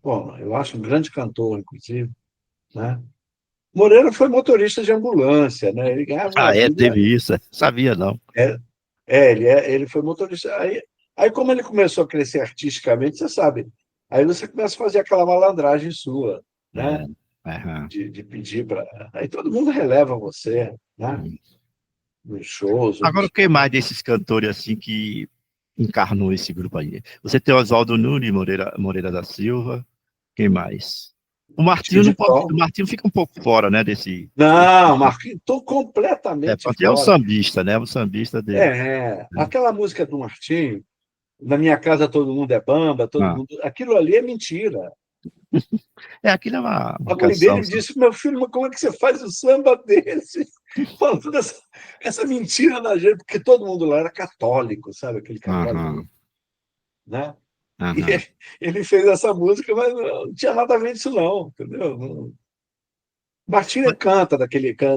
bom, eu acho um grande cantor, inclusive, né? Moreira foi motorista de ambulância, né? Ele ganhava uma vida. Teve isso. Sabia, não. É, ele foi motorista. Aí, como ele começou a crescer artisticamente, você sabe, aí você começa a fazer aquela malandragem sua, né? É. Aham. De pedir para. Aí todo mundo releva você, né? Nos shows. Agora, o que mais desses cantores assim que encarnou esse grupo aí? Você tem Oswaldo Nunes, Moreira da Silva, quem mais? O Martinho Kid não pode, o Tom. Martinho fica um pouco fora, né, desse. Não, Marquinhos, estou completamente Porque é um fora. sambista, né? O sambista dele. Aquela música do Martinho, na minha casa todo mundo é bamba, todo Ah, mundo. Aquilo ali é mentira. aquilo é uma A mãe canção. dele disse: Meu filho, mas como é que você faz o samba desse? Falando essa mentira na gente, porque todo mundo lá era católico, sabe? Aquele católico, Aham, né? E aham. ele fez essa música, mas não tinha nada a ver disso, não, entendeu? Martinho canta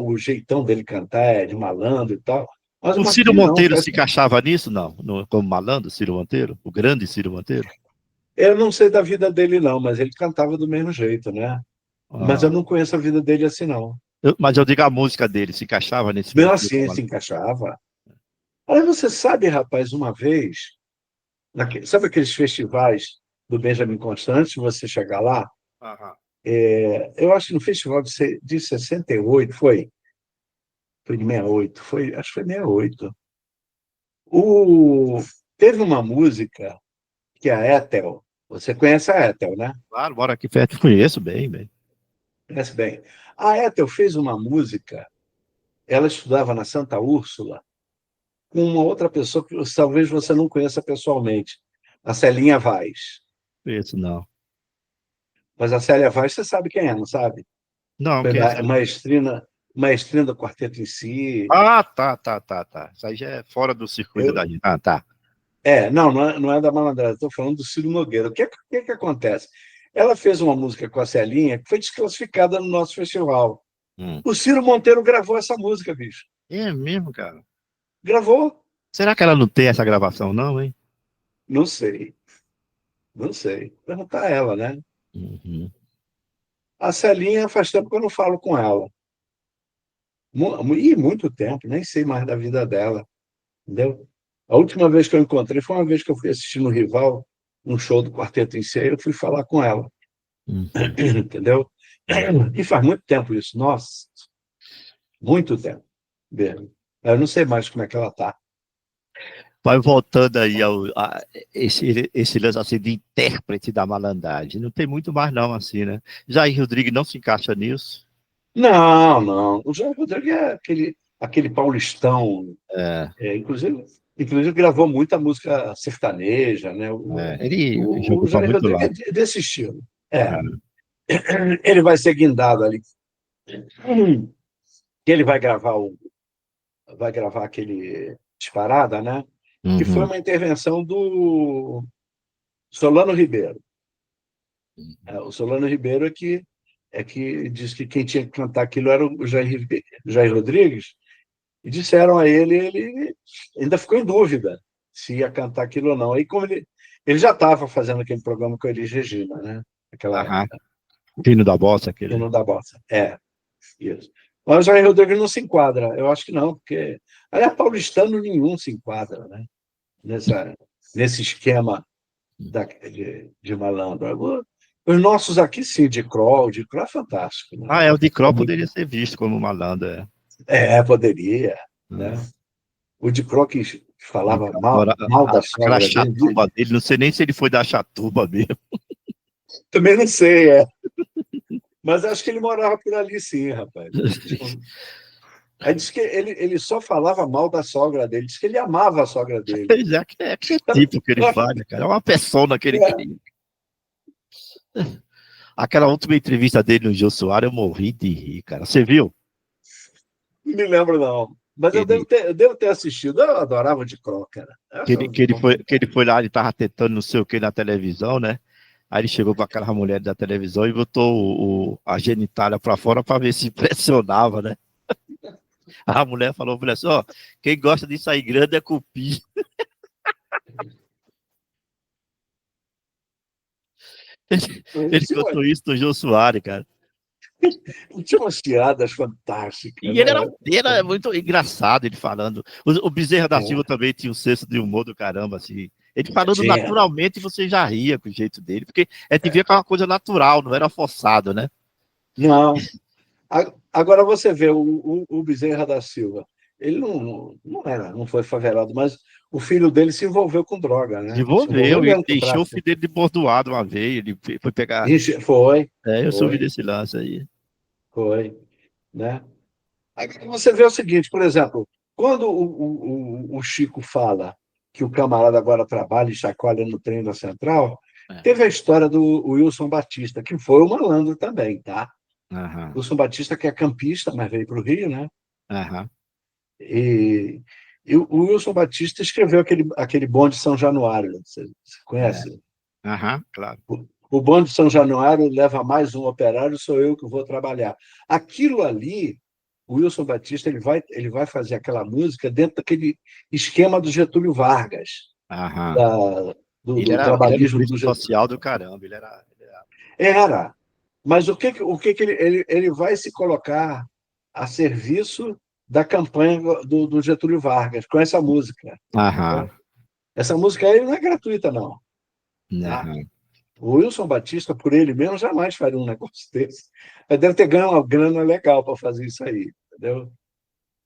o jeitão dele cantar é de malandro e tal, mas o O Ciro Martinho não Monteiro faz. se encaixava nisso, não? Como malandro, Ciro Monteiro? O grande Ciro Monteiro? Eu não sei da vida dele, não, mas ele cantava do mesmo jeito, né? Mas eu Ah, não conheço a vida dele assim, não. mas eu digo a música dele, se encaixava nesse Mesmo perfil? assim, se encaixava. Aí você sabe, rapaz, uma vez, sabe aqueles festivais do Benjamin Constant, se você chegar lá, Aham. eu acho que no festival de 68, foi de 68, acho que foi 68. O, teve uma música que é a Ethel, você conhece a Ethel, né? Claro, mora aqui perto, conheço bem, bem. Conhece bem. A Ethel fez uma música, ela estudava na Santa Úrsula, com uma outra pessoa que talvez você não conheça pessoalmente, a Celinha Vaz. Conheço, não. Mas a Célia Vaz, você sabe quem é, não sabe? Não, Foi quem é essa? maestrina do Quarteto em Si. Tá. Isso aí já é fora do circuito da Eu, gente. Ah, tá. não é da Malandragem, estou falando do Ciro Nogueira. O que acontece? Ela fez uma música com a Celinha que foi desclassificada no nosso festival. Hum. O Ciro Monteiro gravou essa música, bicho. É mesmo, cara. Gravou? Será que ela não tem essa gravação, não, hein? Não sei, não sei. Perguntar a ela, né? Uhum. A Celinha faz tempo que eu não falo com ela. Muito tempo, nem sei mais da vida dela. Entendeu? A última vez que eu encontrei foi uma vez que eu fui assistir no Rival, um show do Quarteto em Si, eu fui falar com ela, Uhum. entendeu? E faz muito tempo isso, nossa, muito tempo mesmo. Eu não sei mais como é que ela está. Vai voltando aí esse lance assim, de intérprete da malandragem. Não tem muito mais, não, assim, né? Jair Rodrigues não se encaixa nisso. Não, não. O Jair Rodrigues é aquele paulistão, É, inclusive gravou muita música sertaneja, né? ele O jogou para Jair muito Rodrigues lado. é desse estilo. É. É. Ele vai ser guindado ali. Ele vai gravar aquele Disparada, né? Que foi Uhum. uma intervenção do Solano Ribeiro. O Solano Ribeiro é que diz que quem tinha que cantar aquilo era o Jair Rodrigues, e disseram a ele ainda ficou em dúvida se ia cantar aquilo ou não. Aí, como ele já estava fazendo aquele programa com a Elis Regina, né? Naquela Aham. época, Pino da Bossa, aquele. Hino da Bossa. Isso. Mas o Jair Rodrigues não se enquadra, eu acho que não, porque aliás, paulistano nenhum se enquadra, né? Nesse esquema de malandro. Os nossos aqui, sim, o de Cro é fantástico. Né? O de Cro poderia ser visto como malandro, Poderia. Né? O de Cro que falava Agora, mal da aquela sogra dele. chatuba dele, não sei nem se ele foi da chatuba mesmo. Também não sei, Mas acho que ele morava por ali, sim, rapaz. Aí disse que ele só falava mal da sogra dele, disse que ele amava a sogra dele. Pois é que tipo que ele faz, né, cara? É uma persona que ele cria. Aquela última entrevista dele no Jô Soares, eu morri de rir, cara. Você viu? Não me lembro, não. Mas eu devo ter assistido. Eu adorava de Cro, cara. Que ele foi lá, ele tava tentando não sei o que na televisão, né? Aí ele chegou com aquela mulher da televisão e botou a genitália pra fora pra ver se impressionava, né? A mulher falou pra ele assim, ó, quem gosta de sair grande é cupim. Ele contou isso do Jô Soares, cara. Tinha umas piadas fantásticas. E ele era muito engraçado, ele falando. O Bezerra da Silva também tinha um senso de humor do caramba, assim. Ele falando naturalmente, você já ria com o jeito dele, porque devia que é uma coisa natural, não era forçado, né? Não. Agora você vê o Bezerra da Silva. Ele não foi favelado, mas o filho dele se envolveu com droga, né? Desenvolveu, ele deixou o filho dele de bordoado uma vez, ele foi pegar. Foi. Eu soube desse lance aí. Foi, né? Aí você vê o seguinte, por exemplo, quando o Chico fala que o camarada agora trabalha e chacoalha no trem da Central, teve a história do Wilson Batista, que foi um malandro também, tá? Wilson Batista, que é campista, mas veio para o Rio, né? E o Wilson Batista escreveu aquele Bonde de São Januário, você conhece? Claro. O Bonde de São Januário leva mais um operário, sou eu que vou trabalhar. Aquilo ali, o Wilson Batista ele vai fazer aquela música dentro daquele esquema do Getúlio Vargas, do trabalhismo do Getúlio. Social do caramba, ele era. Era. Mas o que ele vai se colocar a serviço da campanha do Getúlio Vargas com essa música? Essa música aí não é gratuita, não. O Wilson Batista, por ele mesmo, jamais faria um negócio desse. Mas deve ter ganho uma grana legal para fazer isso aí, entendeu?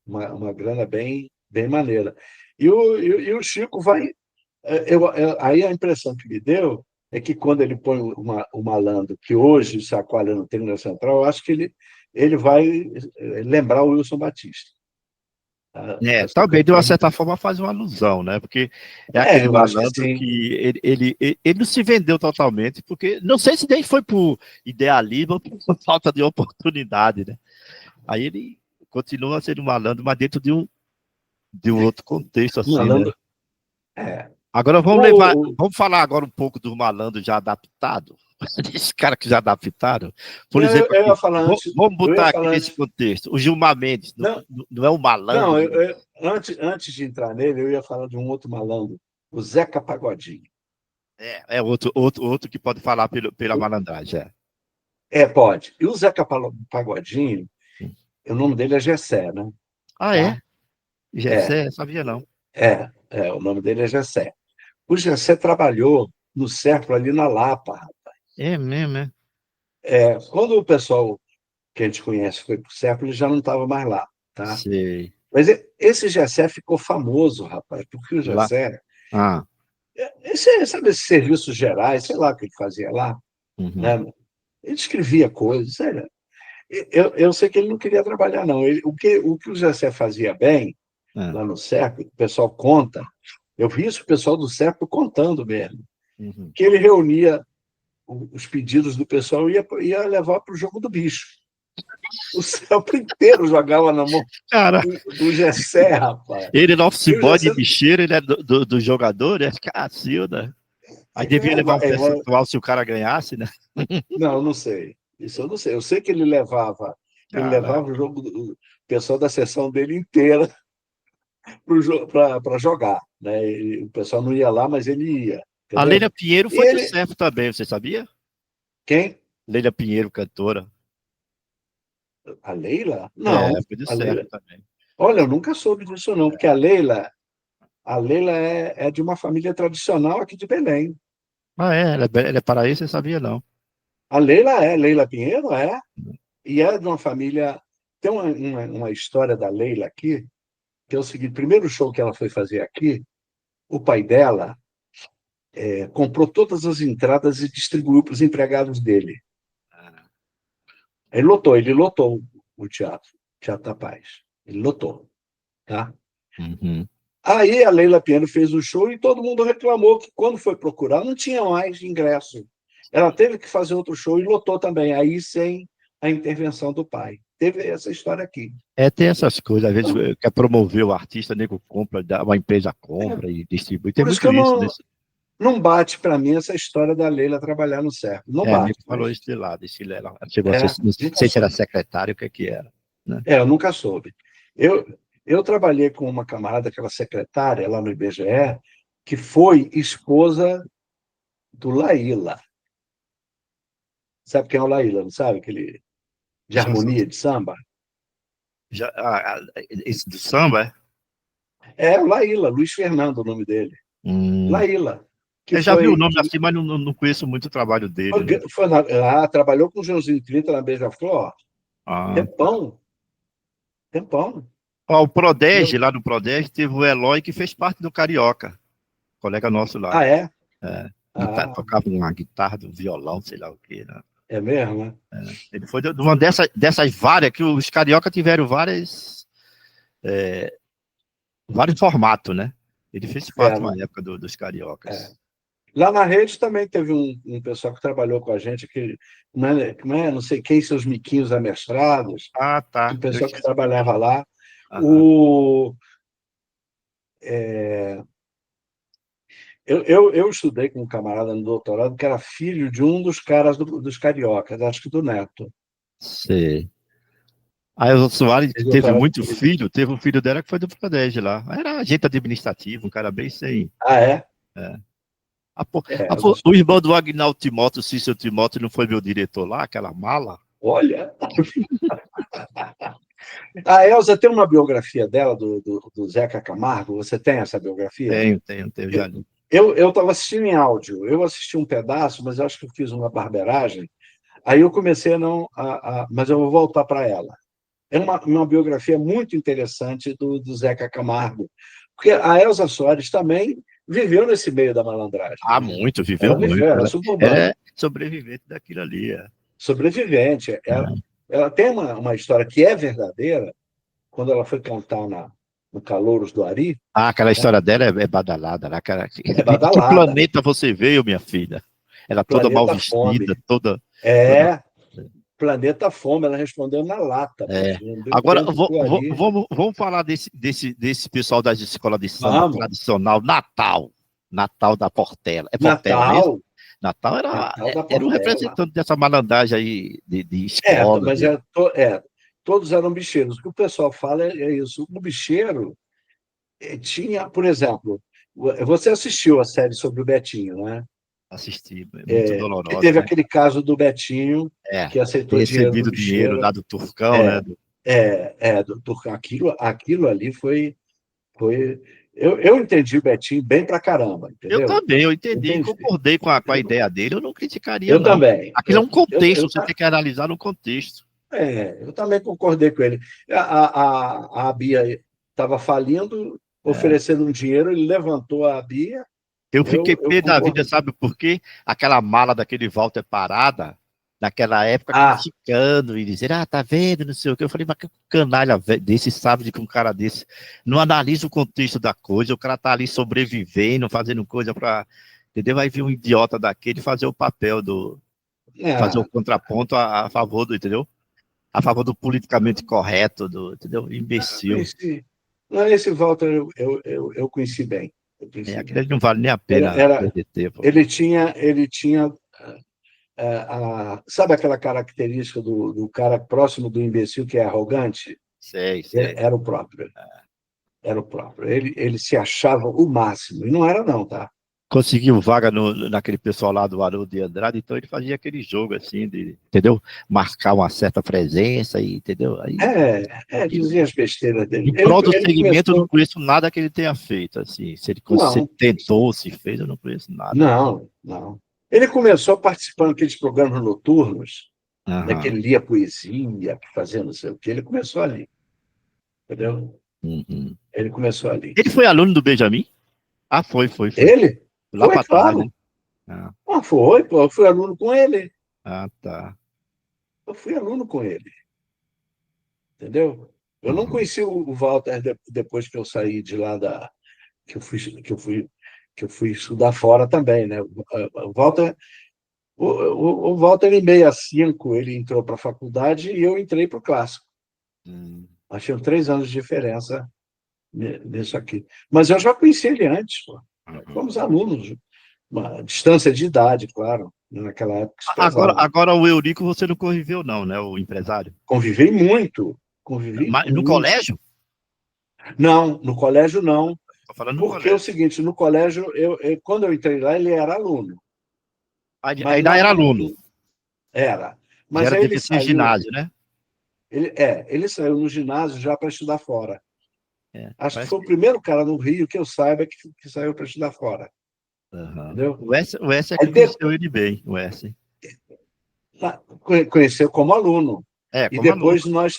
Uma grana bem maneira. E o Chico vai... aí a impressão que me deu é que quando ele põe o malandro, que hoje se aqualha no Trem da Central, eu acho que ele vai lembrar o Wilson Batista. Talvez de uma certa forma faz uma alusão, né? Porque aquele malandro que ele não se vendeu totalmente, porque não sei se nem foi por idealismo ou por falta de oportunidade, né? Aí ele continua sendo malandro, mas dentro de um outro contexto, assim, malandro, né? Agora vamos falar agora um pouco do malandro já adaptado. Esse cara que já adaptaram. Por exemplo, vamos botar aqui nesse contexto. O Gilmar Mendes não é um malandro? Não, antes de entrar nele, eu ia falar de um outro malandro, o Zeca Pagodinho. É outro que pode falar pela malandragem. Pode. E o Zeca Pagodinho, o nome dele é Gessé, né? É? Gessé? Sabia não. O nome dele é Gessé. O Gessé trabalhou no Serpa ali na Lapa, rapaz. É mesmo, é? Quando o pessoal que a gente conhece foi para o Serpa, ele já não estava mais lá, tá? Sei. Mas esse Gessé ficou famoso, rapaz, porque o Gessé... sabe esses serviços gerais, sei lá o que ele fazia lá, né? Ele escrevia coisas, sério. Eu sei que ele não queria trabalhar, não. O que o Gessé fazia bem, lá no Serpa, o pessoal conta, eu vi isso o pessoal do Serpa contando mesmo, que ele reunia os pedidos do pessoal e ia levar para o jogo do bicho. O Serpa inteiro jogava na mão do Gessé, rapaz. Ele não office boy de bicheiro, ele é do jogador, é Cacilda. Aí devia levar um percentual se o cara ganhasse, né? Não sei. Isso eu não sei. Eu sei que ele levava o jogo do pessoal da sessão dele inteira para jogar, né? O pessoal não ia lá, mas ele ia. Entendeu? A Leila Pinheiro foi do Serpa também, você sabia? Quem? Leila Pinheiro, cantora. A Leila? Não. Foi do Serpa também. Olha, eu nunca soube disso, não, porque a Leila é de uma família tradicional aqui de Belém. Ela é paraíso, você sabia, não? A Leila Pinheiro é, e é de uma família... Tem uma história da Leila aqui, que é o seguinte: primeiro show que ela foi fazer aqui, o pai dela comprou todas as entradas e distribuiu para os empregados dele. Ele lotou o Teatro da Paz. Ele lotou. Tá? Uhum. Aí a Leila Pinheiro fez o show e todo mundo reclamou que, quando foi procurar, não tinha mais ingresso. Ela teve que fazer outro show e lotou também, aí sem a intervenção do pai. Teve essa história aqui. Tem essas coisas, às vezes quer promover o artista, o nego compra, uma empresa compra e distribui. Tem Por isso muito que isso. não bate para mim essa história da Leila trabalhar no CERP. Não bate. Nego falou isso de lá, desse lá. Chegou a ser, não sei se era secretário, o que era. Né? Eu nunca soube. Eu trabalhei com uma camarada, aquela secretária lá no IBGE, que foi esposa do Laíla. Sabe quem é o Laíla, não sabe? Aquele de harmonia, de samba? Esse do samba, é? O Laíla, Luiz Fernando, o nome dele. Laíla. Eu já vi o nome assim, mas não conheço muito o trabalho dele. Trabalhou com o Joãozinho 30 na Beija-Flor. Tempão. O Prodege, lá no Prodege, teve o Eloy, que fez parte do Carioca. Colega nosso lá. Tocava uma guitarra, um violão, sei lá o quê. Né? É mesmo, né? Ele foi de uma dessas várias, que os Carioca tiveram vários formatos, né? Ele fez parte uma época dos Cariocas. Lá na rede também teve um pessoal que trabalhou com a gente, que não sei quem, seus miquinhos amestrados. Tá. Um pessoal que trabalhava lá. Eu estudei com um camarada no doutorado que era filho de um dos caras dos Cariocas, acho que do Neto. Sei. A Elza Soares teve muito filho, teve um filho dela que foi do Prodege lá. Era agente administrativo, um cara bem sem... O irmão do Agnaldo Timóteo, Cícero Timóteo, não foi meu diretor lá, aquela mala? Olha! A Elza tem uma biografia dela, do Zeca Camargo. Você tem essa biografia? Tenho, já li. Eu estava assistindo em áudio. Eu assisti um pedaço, mas eu acho que eu fiz uma barbeiragem. Aí eu comecei mas eu vou voltar para ela. É uma biografia muito interessante do Zeca Camargo, porque a Elza Soares também viveu nesse meio da malandragem. Muito, viveu muito. Ela é sobrevivente daquilo ali. Sobrevivente. Ela tem uma história que é verdadeira, quando ela foi cantar no Calouros do Ari. Aquela história dela é badalada. Né? É badalada. Que planeta você veio, minha filha? Ela toda mal vestida, toda... Planeta Fome, ela respondeu na lata. Agora, vamos falar desse pessoal das escolas de samba tradicional, Natal da Portela. Portela, Natal era um representante dessa malandragem aí de escola. Mas todos eram bicheiros. O que o pessoal fala é isso. O bicheiro tinha, por exemplo, você assistiu a série sobre o Betinho, né? Assisti, muito doloroso. Teve aquele caso do Betinho, que aceitou recebido dinheiro lá do Turcão, né? Do Turcão. Aquilo ali foi... Eu entendi o Betinho bem pra caramba, entendeu? Eu também, eu entendi. Concordei com a ideia dele, eu não criticaria, eu também. Aquilo é um contexto, você tem que analisar no contexto. Eu também concordei com ele. A Bia estava falindo, oferecendo um dinheiro, ele levantou a Bia. Eu fiquei pé da vida, sabe por quê? Aquela mala daquele Walter Parada, naquela época, criticando e dizer, tá vendo, não sei o quê. Eu falei, mas que canalha desse sabe de que um cara desse não analisa o contexto da coisa, o cara tá ali sobrevivendo, fazendo coisa para... Entendeu? Vai vir um idiota daquele fazer o papel fazer o contraponto a favor do, entendeu? A favor do politicamente correto, entendeu? Imbecil. Esse Walter eu conheci bem. Aquele não vale nem a pena perder tempo. Ele tinha sabe aquela característica do cara próximo do imbecil que é arrogante? Sei. Era o próprio. Ele se achava o máximo, e não era não, tá? Conseguiu vaga naquele pessoal lá do Haroldo de Andrade, então ele fazia aquele jogo assim, entendeu? Marcar uma certa presença, entendeu? Aí, dizia as besteiras dele. Em prol do segmento, eu não conheço nada que ele tenha feito, assim. Se ele tentou, se fez, eu não conheço nada. Não. Ele começou participando daqueles programas noturnos, né, que Aham. ele lia poesia, que fazia não sei o quê. Ele começou ali, entendeu? Uhum. Ele começou ali. Ele foi aluno do Benjamin? Ah, foi. Ele? Lá Foi, para trás, né? claro. Ah, Ah, foi, pô. Eu fui aluno com ele. tá. Eu fui aluno com ele, entendeu? Eu não Uhum. conheci o Walter depois que eu saí de lá que eu fui que eu fui que eu fui estudar fora também, né? O Walter, o Walter em 65 ele entrou para a faculdade e eu entrei para o clássico. Hum. Nós tínhamos 3 anos de diferença nisso aqui. Mas eu já conheci ele antes, pô. Uhum. Fomos alunos, uma distância de idade, claro. Naquela época se pesava. Agora o Eurico você não conviveu, não, né? O empresário. Convivi muito, convivi Mas no muito. colégio? Não, no colégio não, Tô falando no porque é o colégio. seguinte, no colégio, quando eu entrei lá, ele era aluno, mas Ainda nós era não aluno. era. Já Mas era aí ele devia ser saiu, ginásio, né? ele saiu no ginásio já para estudar fora. É, Acho que parece foi o que. primeiro cara no Rio que eu saiba que saiu para estudar fora, Aham. entendeu? O S é Aí que conheceu ele bem, o S. conheceu como aluno. É, E como aluno.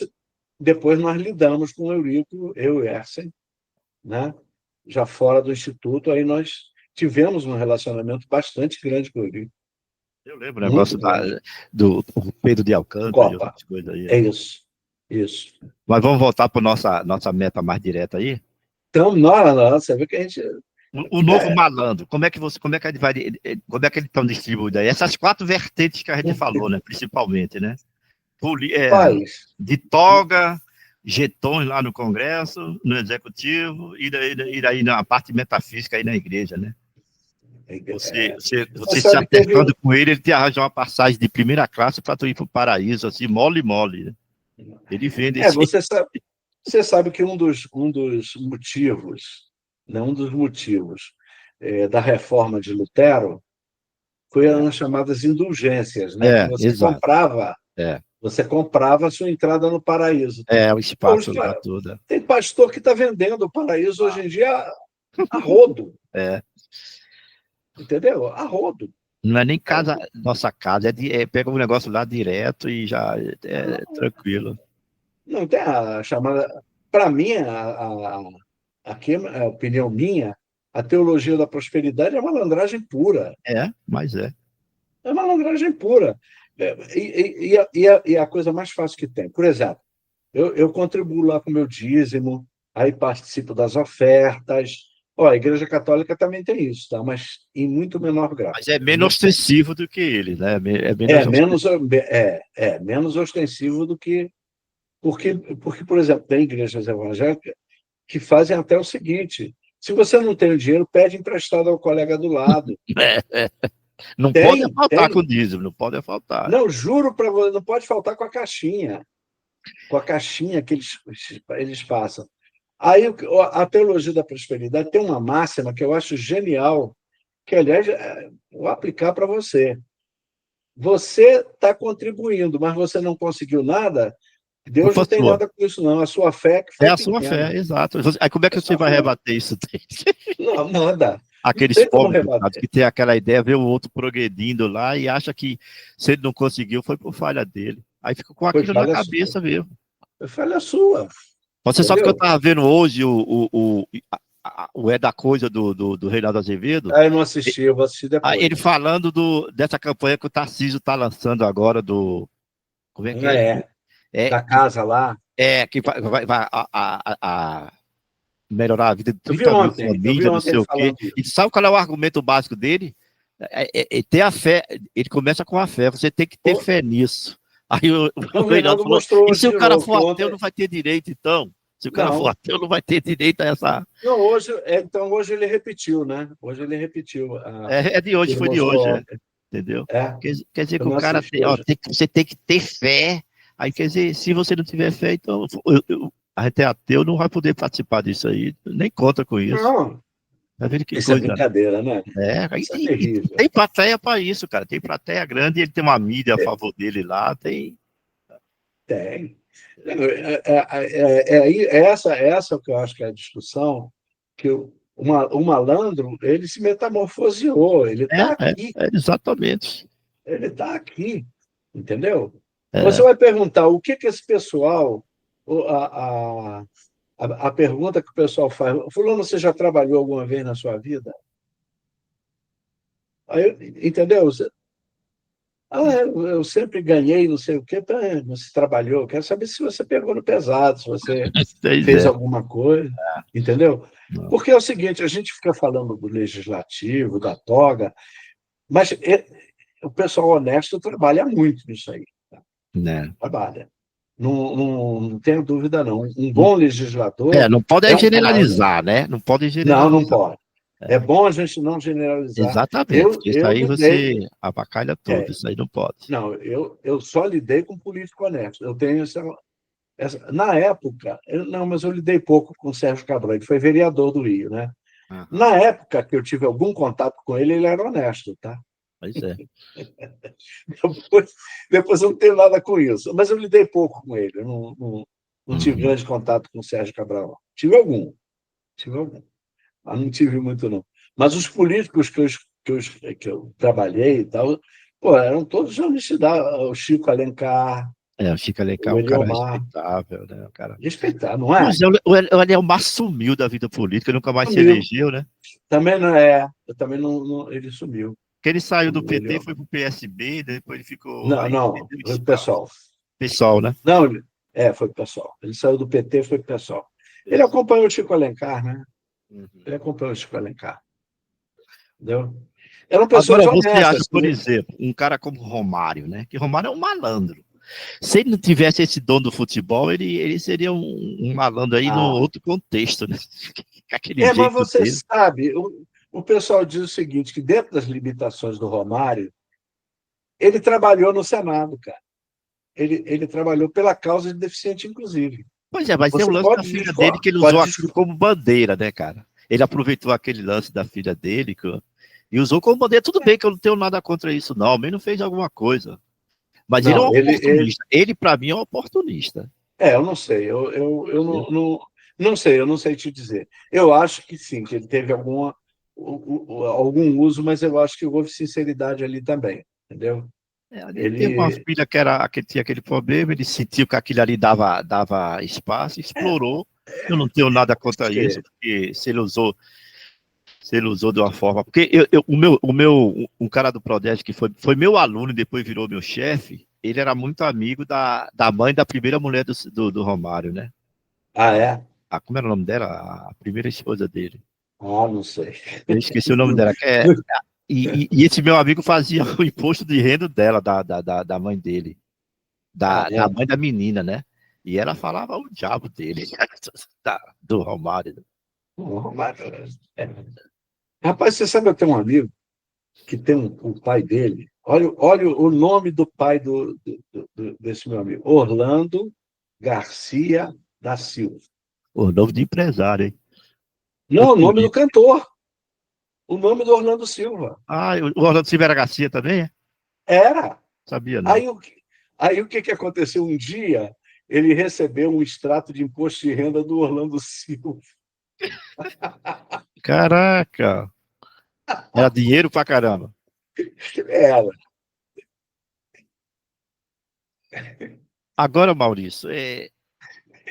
depois nós lidamos com o Eurico, eu e o Ersen, né? Já fora do instituto, aí nós tivemos um relacionamento bastante grande com o Eurico, Eu lembro o muito negócio grande. do Pedro de Alcântara e Copa, outras coisas aí. é isso, isso. Mas vamos voltar para nossa meta mais direta aí. Então, nossa, você vê que a gente. O novo malandro, como é que eles estão distribuídos aí? Essas 4 vertentes que a gente falou, né? Principalmente, né? Faz. De toga, jetões lá no Congresso, no Executivo, e daí na parte metafísica aí na igreja, né? Você Você se sabe que teve. acertando com ele te arranja uma passagem de primeira classe para tu ir para o paraíso, assim, mole, né? Ele vende esse. Você sabe que um dos motivos, né, um dos motivos da reforma de Lutero foi as chamadas indulgências, né, que Exato. É, você comprava a sua entrada no paraíso. o Hoje, espaço lá todo. tem pastor que está vendendo o paraíso hoje em dia a rodo, É. entendeu? A rodo. Não é nem casa, nossa casa, pega um negócio lá direto e já é tranquilo. Não tem a chamada. Para mim, aqui, a opinião minha, a teologia da prosperidade é malandragem pura. Mas é. É malandragem pura. E a coisa mais fácil que tem. Por exemplo, eu contribuo lá com o meu dízimo, aí participo das ofertas. Ó, a Igreja Católica também tem isso, tá? Mas em muito menor grau. Mas é menos ostensivo do que ele, né? Menos ostensivo do que. Porque, por exemplo, tem igrejas evangélicas que fazem até o seguinte: se você não tem o dinheiro, pede emprestado ao colega do lado. Não pode faltar com Tem. o dízimo, não pode faltar. Não, juro para você, não pode faltar com a caixinha. Com a caixinha que eles passam. Aí a teologia da prosperidade tem uma máxima que eu acho genial, que, aliás, vou aplicar para você. Você está contribuindo, mas você não conseguiu nada, Deus Culpa não tem sua. nada com isso, não. A sua fé que É foi a sua pequena. fé, exato. Aí como é que você vai rebater isso? Não, nada. Não Aqueles tem como pobres coitados rebater. que tem aquela ideia, vê o outro progredindo lá e acha que se ele não conseguiu foi por falha dele. Aí fica com Foi aquilo na falha sua. cabeça mesmo. Foi falha sua. Você sabe que eu Entendeu? estava vendo hoje o É da Coisa do Reinaldo Azevedo? Eu não assisti, eu vou assistir depois. Ele falando dessa campanha que o Tarcísio está lançando agora como é que é? Da casa lá. Que vai melhorar a vida de Eu vi 30 mil ontem famílias, não sei ele o quê. falando isso. E sabe qual é o argumento básico dele? Ter a fé. Ele começa com a fé, você tem que ter fé nisso. Aí o Reinaldo falou: e se o cara for ateu, não vai ter direito, então? Se o cara for ateu, não vai ter direito a essa. Não, então hoje ele repetiu, né? Hoje ele repetiu. De hoje, foi de hoje, entendeu? Quer dizer que o cara você tem que ter fé. Aí, quer dizer, se você não tiver fé, então a gente é ateu, não vai poder participar disso aí, nem conta com isso. Não, Tá vendo que isso coisa? É brincadeira, né? Isso é terrível. Tem plateia para isso, cara. Tem plateia grande, ele tem uma mídia a favor dele lá, tem. Tem. Essa é o que eu acho que é a discussão que o malandro, ele se metamorfoseou, ele está aqui, Exatamente. ele está aqui, entendeu? É. Você vai perguntar o que esse pessoal, a pergunta que o pessoal faz, fulano, você já trabalhou alguma vez na sua vida? Aí, entendeu? Eu sempre ganhei, não sei o quê. Você trabalhou. Eu quero saber se você pegou no pesado, se você fez alguma coisa, entendeu? Não. Porque é o seguinte, a gente fica falando do legislativo, da toga, mas o pessoal honesto trabalha muito nisso aí. Tá? Trabalha. Não tenho dúvida, não. Um bom legislador... Não pode um generalizar, né? Não pode generalizar. Não pode. É bom a gente não generalizar. Exatamente. Isso aí você abacalha tudo. Isso aí não pode. Não, eu só lidei com político honesto. Eu tenho na época, mas eu lidei pouco com o Sérgio Cabral. Ele foi vereador do Rio, né? Uhum. Na época que eu tive algum contato com ele, ele era honesto, tá? Pois é. Depois eu não tenho nada com isso. Mas eu lidei pouco com ele. Eu não tive grande contato com o Sérgio Cabral. Tive algum. Mas não tive muito, não. Mas os políticos que eu trabalhei e tal, eram todos de honestidade. O Chico Alencar. O Chico Alencar é um cara respeitável, né? Respeitável, não é? Mas o Eliomar sumiu da vida política, nunca mais se elegeu, né? Também não é. Eu também não, ele sumiu. Porque ele saiu do PT, foi pro PSB, depois ele ficou... Não, foi pro PSOL. PSOL, né? Não, foi pro PSOL. Ele saiu do PT, foi pro PSOL. Ele acompanhou o Chico Alencar, né? Ele acompanhou o Chico Alencar. Entendeu? Eram pessoas honestas. Agora, você acha, por né? exemplo, um cara como Romário, né? Que Romário é um malandro. Se ele não tivesse esse dom do futebol, ele seria um malandro aí no outro contexto, né? Mas você sabe, o pessoal diz o seguinte, que dentro das limitações do Romário, ele trabalhou no Senado, cara. Ele trabalhou pela causa de deficiente, inclusive. Pois é, mas tem o lance da filha dele que ele usou aquilo como bandeira, né, cara? Ele aproveitou aquele lance da filha dele e usou como bandeira. Tudo bem que eu não tenho nada contra isso, não. Ele não fez alguma coisa. Mas ele é um oportunista. Ele para mim, é um oportunista. Eu não sei. Eu não sei, eu não sei te dizer. Eu acho que sim, que ele teve algum uso, mas eu acho que houve sinceridade ali também, entendeu? Ele teve uma filha que tinha aquele problema, ele sentiu que aquilo ali dava espaço, explorou. Eu não tenho nada contra isso, porque se ele usou de uma forma... Porque um cara do Prodeste que foi meu aluno e depois virou meu chefe, ele era muito amigo da mãe da primeira mulher do Romário, né? É? Como era o nome dela? A primeira esposa dele. Não sei. Eu esqueci o nome dela. E esse meu amigo fazia o imposto de renda dela, da mãe dele. Da mãe da menina, né? E ela falava o diabo dele, do Romário. Rapaz, você sabe, eu tenho um amigo que tem o pai dele. Olha o nome do pai desse meu amigo. Orlando Garcia da Silva. O nome de empresário, hein? Não, o nome do cantor. O nome do Orlando Silva. O Orlando Silva era Garcia também, é? Era. Sabia, não. Aí o que aconteceu? Um dia, ele recebeu um extrato de imposto de renda do Orlando Silva. Caraca! Era dinheiro pra caramba. Era. Agora, Maurício,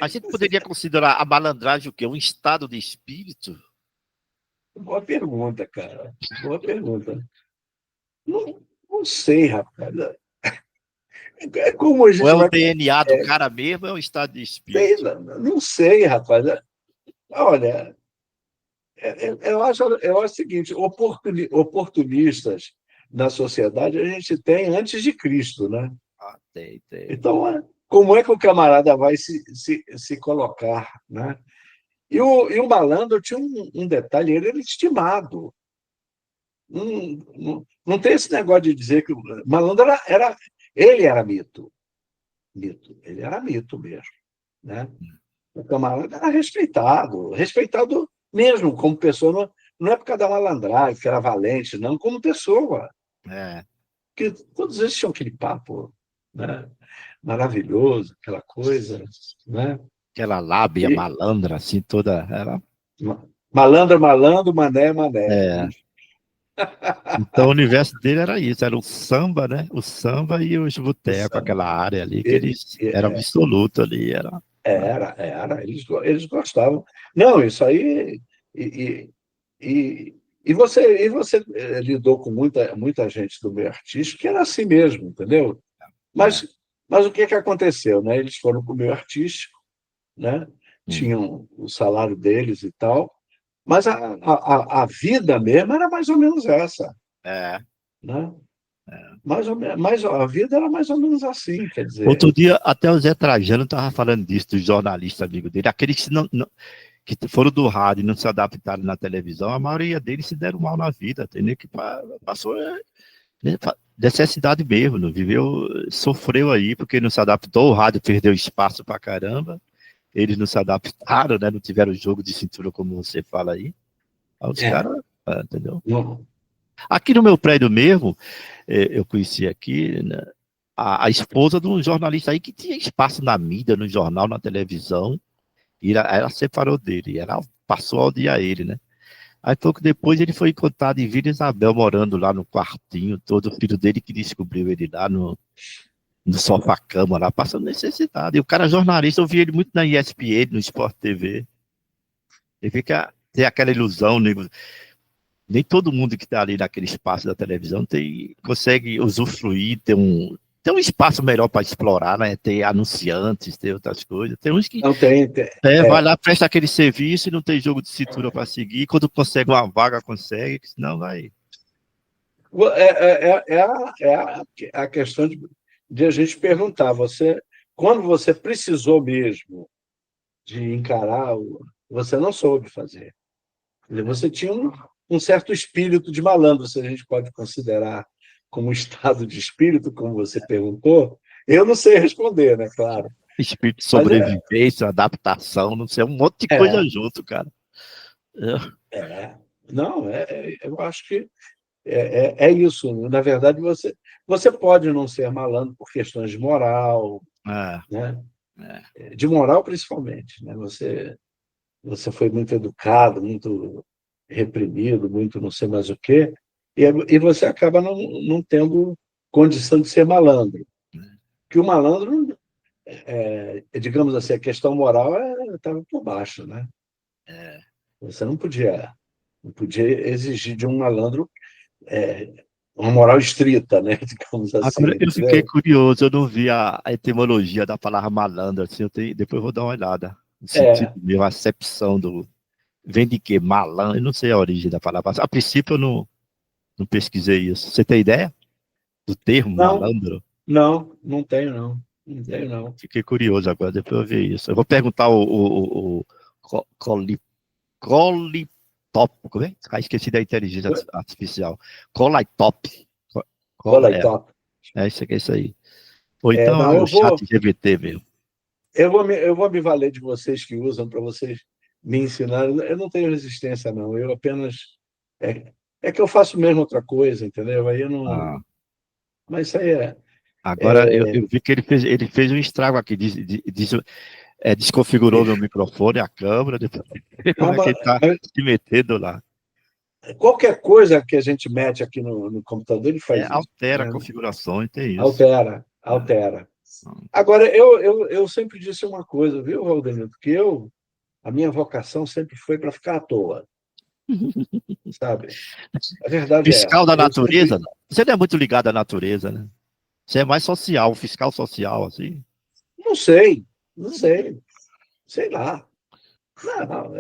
a gente poderia considerar a malandragem o quê? Um estado de espírito? Boa pergunta, cara. Boa pergunta. Não sei, rapaz. É como a gente Ou é o DNA do cara mesmo, ou é um estado de espírito? Não sei, rapaz. Olha, eu acho o seguinte, oportunistas na sociedade a gente tem antes de Cristo, né? Tem. Então, como é que o camarada vai se colocar, né? E o malandro tinha um detalhe, ele era estimado. Não tem esse negócio de dizer que o malandro ele era mito. Ele era mito mesmo, né? O camarada era respeitado mesmo como pessoa, não é por causa da malandragem, que era valente, não, como pessoa. Porque todos eles tinham aquele papo, né? Maravilhoso, aquela coisa, né? Aquela lábia malandra, assim, toda... Malandro, malandro, mané, mané. É. Então o universo dele era isso, era o samba, né? O samba e os botecos, aquela área ali, que eles eram absoluto ali. Eles gostavam. Não, isso aí. E, e você lidou com muita gente do meio artístico que era assim mesmo, entendeu? Mas, mas o que aconteceu, né? Eles foram para o meio artístico, né? Tinham o salário deles e tal, mas a vida mesmo era mais ou menos essa, É. né? A vida era mais ou menos assim, quer dizer. Outro dia, até o Zé Trajano estava falando disso, dos jornalistas amigos dele, aqueles que foram do rádio e não se adaptaram na televisão, a maioria deles se deram mal na vida, entendeu? Que passou necessidade mesmo, não viveu, sofreu aí, porque não se adaptou, o rádio perdeu espaço pra caramba, eles não se adaptaram, né? Não tiveram jogo de cintura, como você fala aí. Aí os caras, entendeu? Não. Aqui no meu prédio mesmo, eu conheci aqui, né, a esposa de um jornalista aí que tinha espaço na mídia, no jornal, na televisão, e ela separou dele, ela passou a odiar ele, né? Aí pouco depois ele foi encontrado em Vila Isabel, morando lá no quartinho, todo o filho dele que descobriu ele lá no sofá-cama, lá, passando necessidade. E o cara jornalista, eu vi ele muito na ESPN, no Sport TV. Ele fica, tem aquela ilusão, nego. Nem todo mundo que está ali naquele espaço da televisão consegue usufruir, ter um espaço melhor para explorar, né? Ter anunciantes, ter outras coisas. Tem uns que Não tem. vai lá, presta aquele serviço e não tem jogo de cintura para seguir. Quando consegue uma vaga, consegue, senão vai. A questão de a gente perguntar, quando você precisou mesmo de encarar, você não soube fazer. Você tinha um certo espírito de malandro, se a gente pode considerar como estado de espírito, como você perguntou. Eu não sei responder, né, claro. Espírito de sobrevivência, adaptação, não sei, um monte de coisa junto, cara. Não, eu acho que é isso. Na verdade, você pode não ser malandro por questões de moral, né? De moral principalmente, né? Você foi muito educado, muito reprimido, muito não sei mais o quê, e você acaba não tendo condição de ser malandro. Que o malandro, digamos assim, a questão moral estava por baixo, né? Você não podia exigir de um malandro uma moral estrita, né? Digamos assim. Agora, eu fiquei curioso, eu não vi a etimologia da palavra malandro, assim, depois eu vou dar uma olhada. O sentido mesmo, a acepção vem de quê? Malandro, eu não sei a origem da palavra. A princípio eu não pesquisei isso. Você tem ideia do termo malandro? Não tenho, não. Não tenho, não. Fiquei curioso agora, depois eu ver isso. Eu vou perguntar o Colitop, como é? Esqueci da inteligência artificial. Colitop. Colitop. Isso aí. Ou então é o chat GPT mesmo. Eu vou me valer de vocês que usam para vocês me ensinarem. Eu não tenho resistência, não. Eu apenas... É que eu faço mesmo outra coisa, entendeu? Aí eu não... Mas isso aí Agora, eu vi que ele fez um estrago aqui. Desconfigurou meu microfone, a câmera, depois como é que ele está se metendo lá. Qualquer coisa que a gente mete aqui no computador, ele faz isso. Altera a configuração, e tem isso. Altera. Agora, eu sempre disse uma coisa, viu, Valdenito? Que a minha vocação sempre foi para ficar à toa. Sabe? A verdade fiscal da natureza? Você não é muito ligado à natureza, né? Você é mais social, fiscal social, assim? Não sei. Sei lá. Não,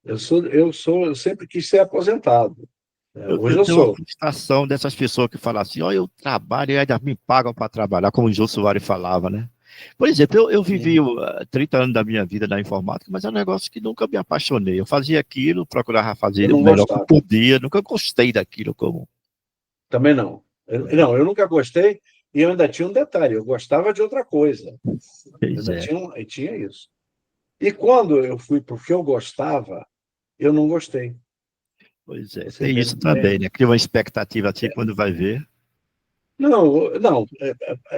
eu sempre quis ser aposentado. Hoje eu tenho sou. uma frustração dessas pessoas que falam assim, eu trabalho e ainda me pagam para trabalhar, como o Jô Soares falava, né? Por exemplo, eu vivi 30 anos da minha vida na informática, mas é um negócio que nunca me apaixonei. Eu fazia aquilo, procurava fazer o melhor que eu podia, nunca gostei daquilo como... Também não. Eu nunca gostei, e eu ainda tinha um detalhe, eu gostava de outra coisa. Tinha isso. E quando eu fui para o que eu gostava, eu não gostei. Pois é, tem isso também, né? Cria uma expectativa assim quando vai ver. Não,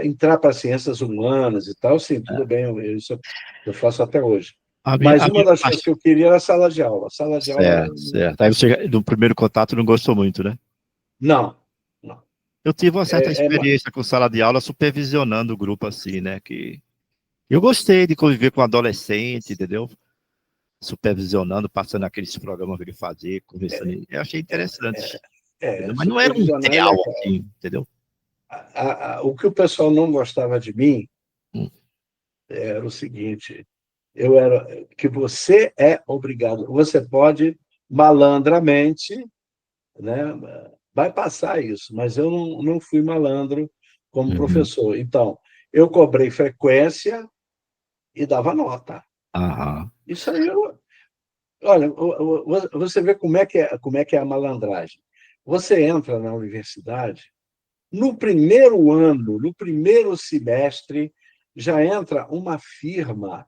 entrar para ciências humanas e tal, sim, tudo bem, isso eu faço até hoje. Mas A uma minha das coisas que eu queria era a sala de aula. A sala de aula, certo, certo. Aí você, no primeiro contato, não gostou muito, né? não, não. Eu tive uma certa É, é, experiência com sala de aula supervisionando o grupo assim, né? Que eu gostei de conviver com adolescente, entendeu? Supervisionando, passando aqueles programas que ele fazia, conversando. Eu achei interessante, entendeu? Mas não era um supervisionar é ideal, legal. assim, entendeu? O que o pessoal não gostava de mim Hum. era o seguinte: eu era que você é obrigado, você pode malandramente, né? Vai passar isso, mas eu não fui malandro como Uhum. professor. Então, eu cobrei frequência e dava nota. Aham. Isso aí, olha, você vê como é que é a malandragem. Você entra na universidade, no primeiro ano, no primeiro semestre, já entra uma firma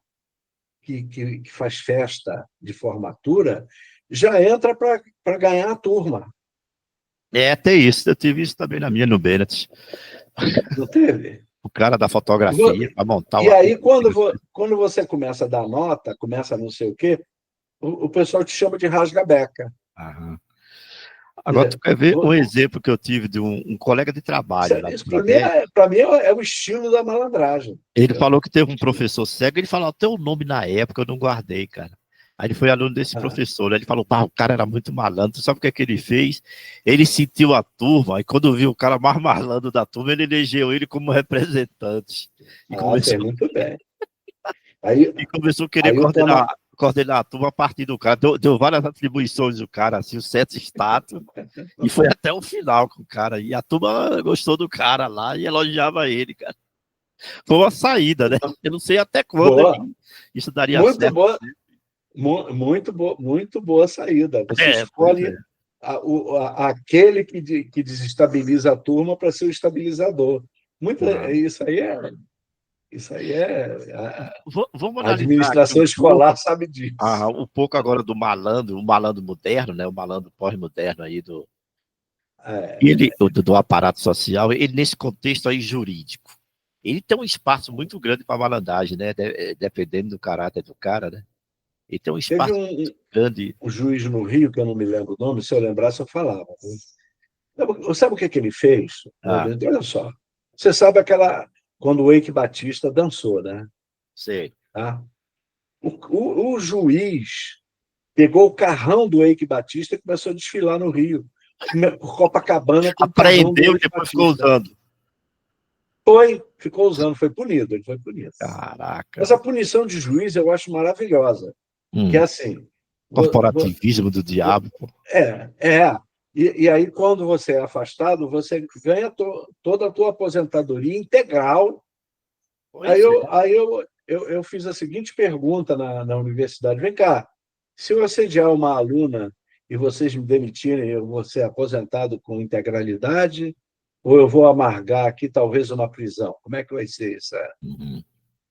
que faz festa de formatura, já entra para ganhar a turma. É, tem isso. Eu tive isso também na minha, no Bennett. Não teve? O cara da fotografia, para montar E uma aí, quando, piscina. quando você começa a dar nota, começa a não sei o quê, o pessoal te chama de rasga-beca. Aham. Quer Agora, tu dizer, quer ver um exemplo que eu tive de um colega de trabalho lá do isso Nordeste? para mim é o estilo da malandragem. Ele falou que teve um professor cego, ele falou até o nome na época, eu não guardei, cara. Aí ele foi aluno desse Ah, professor, né? Ele falou, pá, o cara era muito malandro, sabe o que é que ele fez? Ele sentiu a turma, e quando viu o cara mais malandro da turma, ele elegeu ele como representante. E fez começou, muito bem. Aí, e começou a querer aí eu estou coordenar a turma a partir do cara. Deu várias atribuições do cara, assim, o certo status, e foi até o final com o cara. E a turma gostou do cara lá e elogiava ele, cara. Foi uma saída, né? Eu não sei até quando boa, isso daria muito certo. boa, muito boa saída. Você Pois escolhe é. aquele que desestabiliza a turma para ser o estabilizador. Muito, Ah, isso aí é vamos a analisar aqui administração escolar sabe disso. um pouco agora do malandro, o malandro moderno, né? O malandro pós-moderno aí É, do aparato social, ele nesse contexto aí jurídico. Ele tem um espaço muito grande para malandragem, né? Dependendo do caráter do cara, né? Ele tem um teve espaço grande. um juiz no Rio, que eu não me lembro o nome, se eu lembrasse, eu falava. Sabe o que ele fez? Ah, Olha só. Você sabe quando o Eike Batista dançou, né? sei. Tá? O juiz pegou o carrão do Eike Batista e começou a desfilar no Rio, por Copacabana com o carrão do Apreendeu e Eike depois ficou Batista. usando. Ficou usando, foi punido, ele foi punido. Caraca. Essa punição de juiz eu acho maravilhosa, que é assim, Corporativismo do diabo, pô. é. E aí, quando você é afastado, você ganha toda a tua aposentadoria integral. Aí Pois eu, é. aí eu fiz a seguinte pergunta na universidade: vem cá, se eu assediar uma aluna e vocês me demitirem, eu vou ser aposentado com integralidade ou eu vou amargar aqui talvez uma prisão? Como é que vai ser isso? Uhum.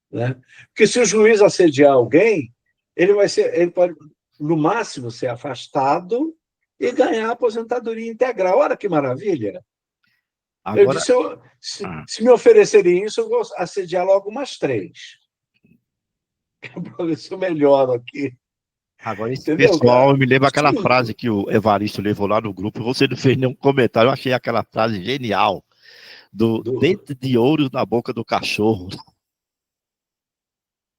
Né? Porque se o juiz assediar alguém, ele pode, no máximo, ser afastado e ganhar aposentadoria integral. Olha que maravilha! Eu Agora, disse, se me oferecerem isso, eu vou assediar logo umas 3. Para ver se eu melhoro aqui. Agora, esse Entendeu, pessoal cara? me lembra aquela frase que o Evaristo levou lá no grupo. Você não fez nenhum comentário. Eu achei aquela frase genial. Do Do... dente de ouro na boca do cachorro.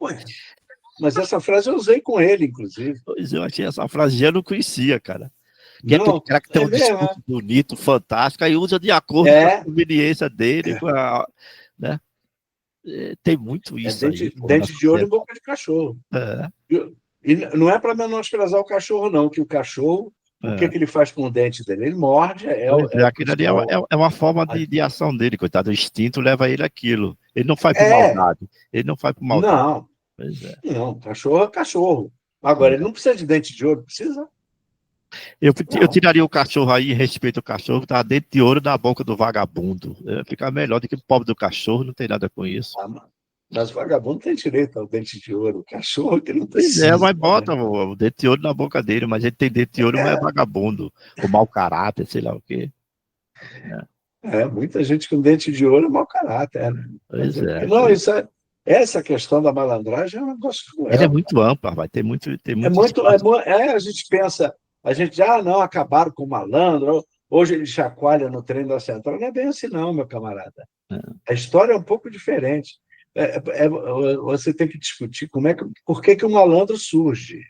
Ué, mas essa frase eu usei com ele, inclusive. Pois eu achei essa frase, já não conhecia, cara. Que é aquele Não, cara que tem é um mesmo. discurso bonito, fantástico, aí usa de acordo com a É, conveniência dele, né? Tem muito é isso aí, dente, pô, na dente de ouro em sociedade. boca de cachorro. É, E não é para menosprezar o cachorro, não, que o cachorro, o que, é. que ele faz com o dente dele? Ele morde, Pois é é, o aquilo ali principal. é uma forma de ação dele, coitado. O instinto leva ele àquilo. Ele não faz por É, maldade. Ele não faz por maldade. não, Pois é. não, cachorro é cachorro. Agora, ele É. não precisa de dente de ouro, precisa? Eu Não. tiraria o cachorro aí, em respeito ao cachorro, tá dentro de ouro na boca do vagabundo. Fica melhor do que o pobre do cachorro, não tem nada com isso. Ah, mas o vagabundo tem direito ao dente de ouro. O cachorro que não Pois é, precisa, mas bota né? o dente de ouro na boca dele, mas ele tem dente de ouro, mas é É, vagabundo, ou mau caráter, sei lá o quê. Muita gente com dente de ouro é mau caráter, né? Pois é. Não, essa questão da malandragem é um negócio Ela é cruel. muito ampla, vai ter É muito muito, espaço. a gente pensa, não, acabaram com o malandro, hoje ele chacoalha no trem da Central. Não é bem assim, não, meu camarada. A história é um pouco diferente. Você tem que discutir por que o malandro surge.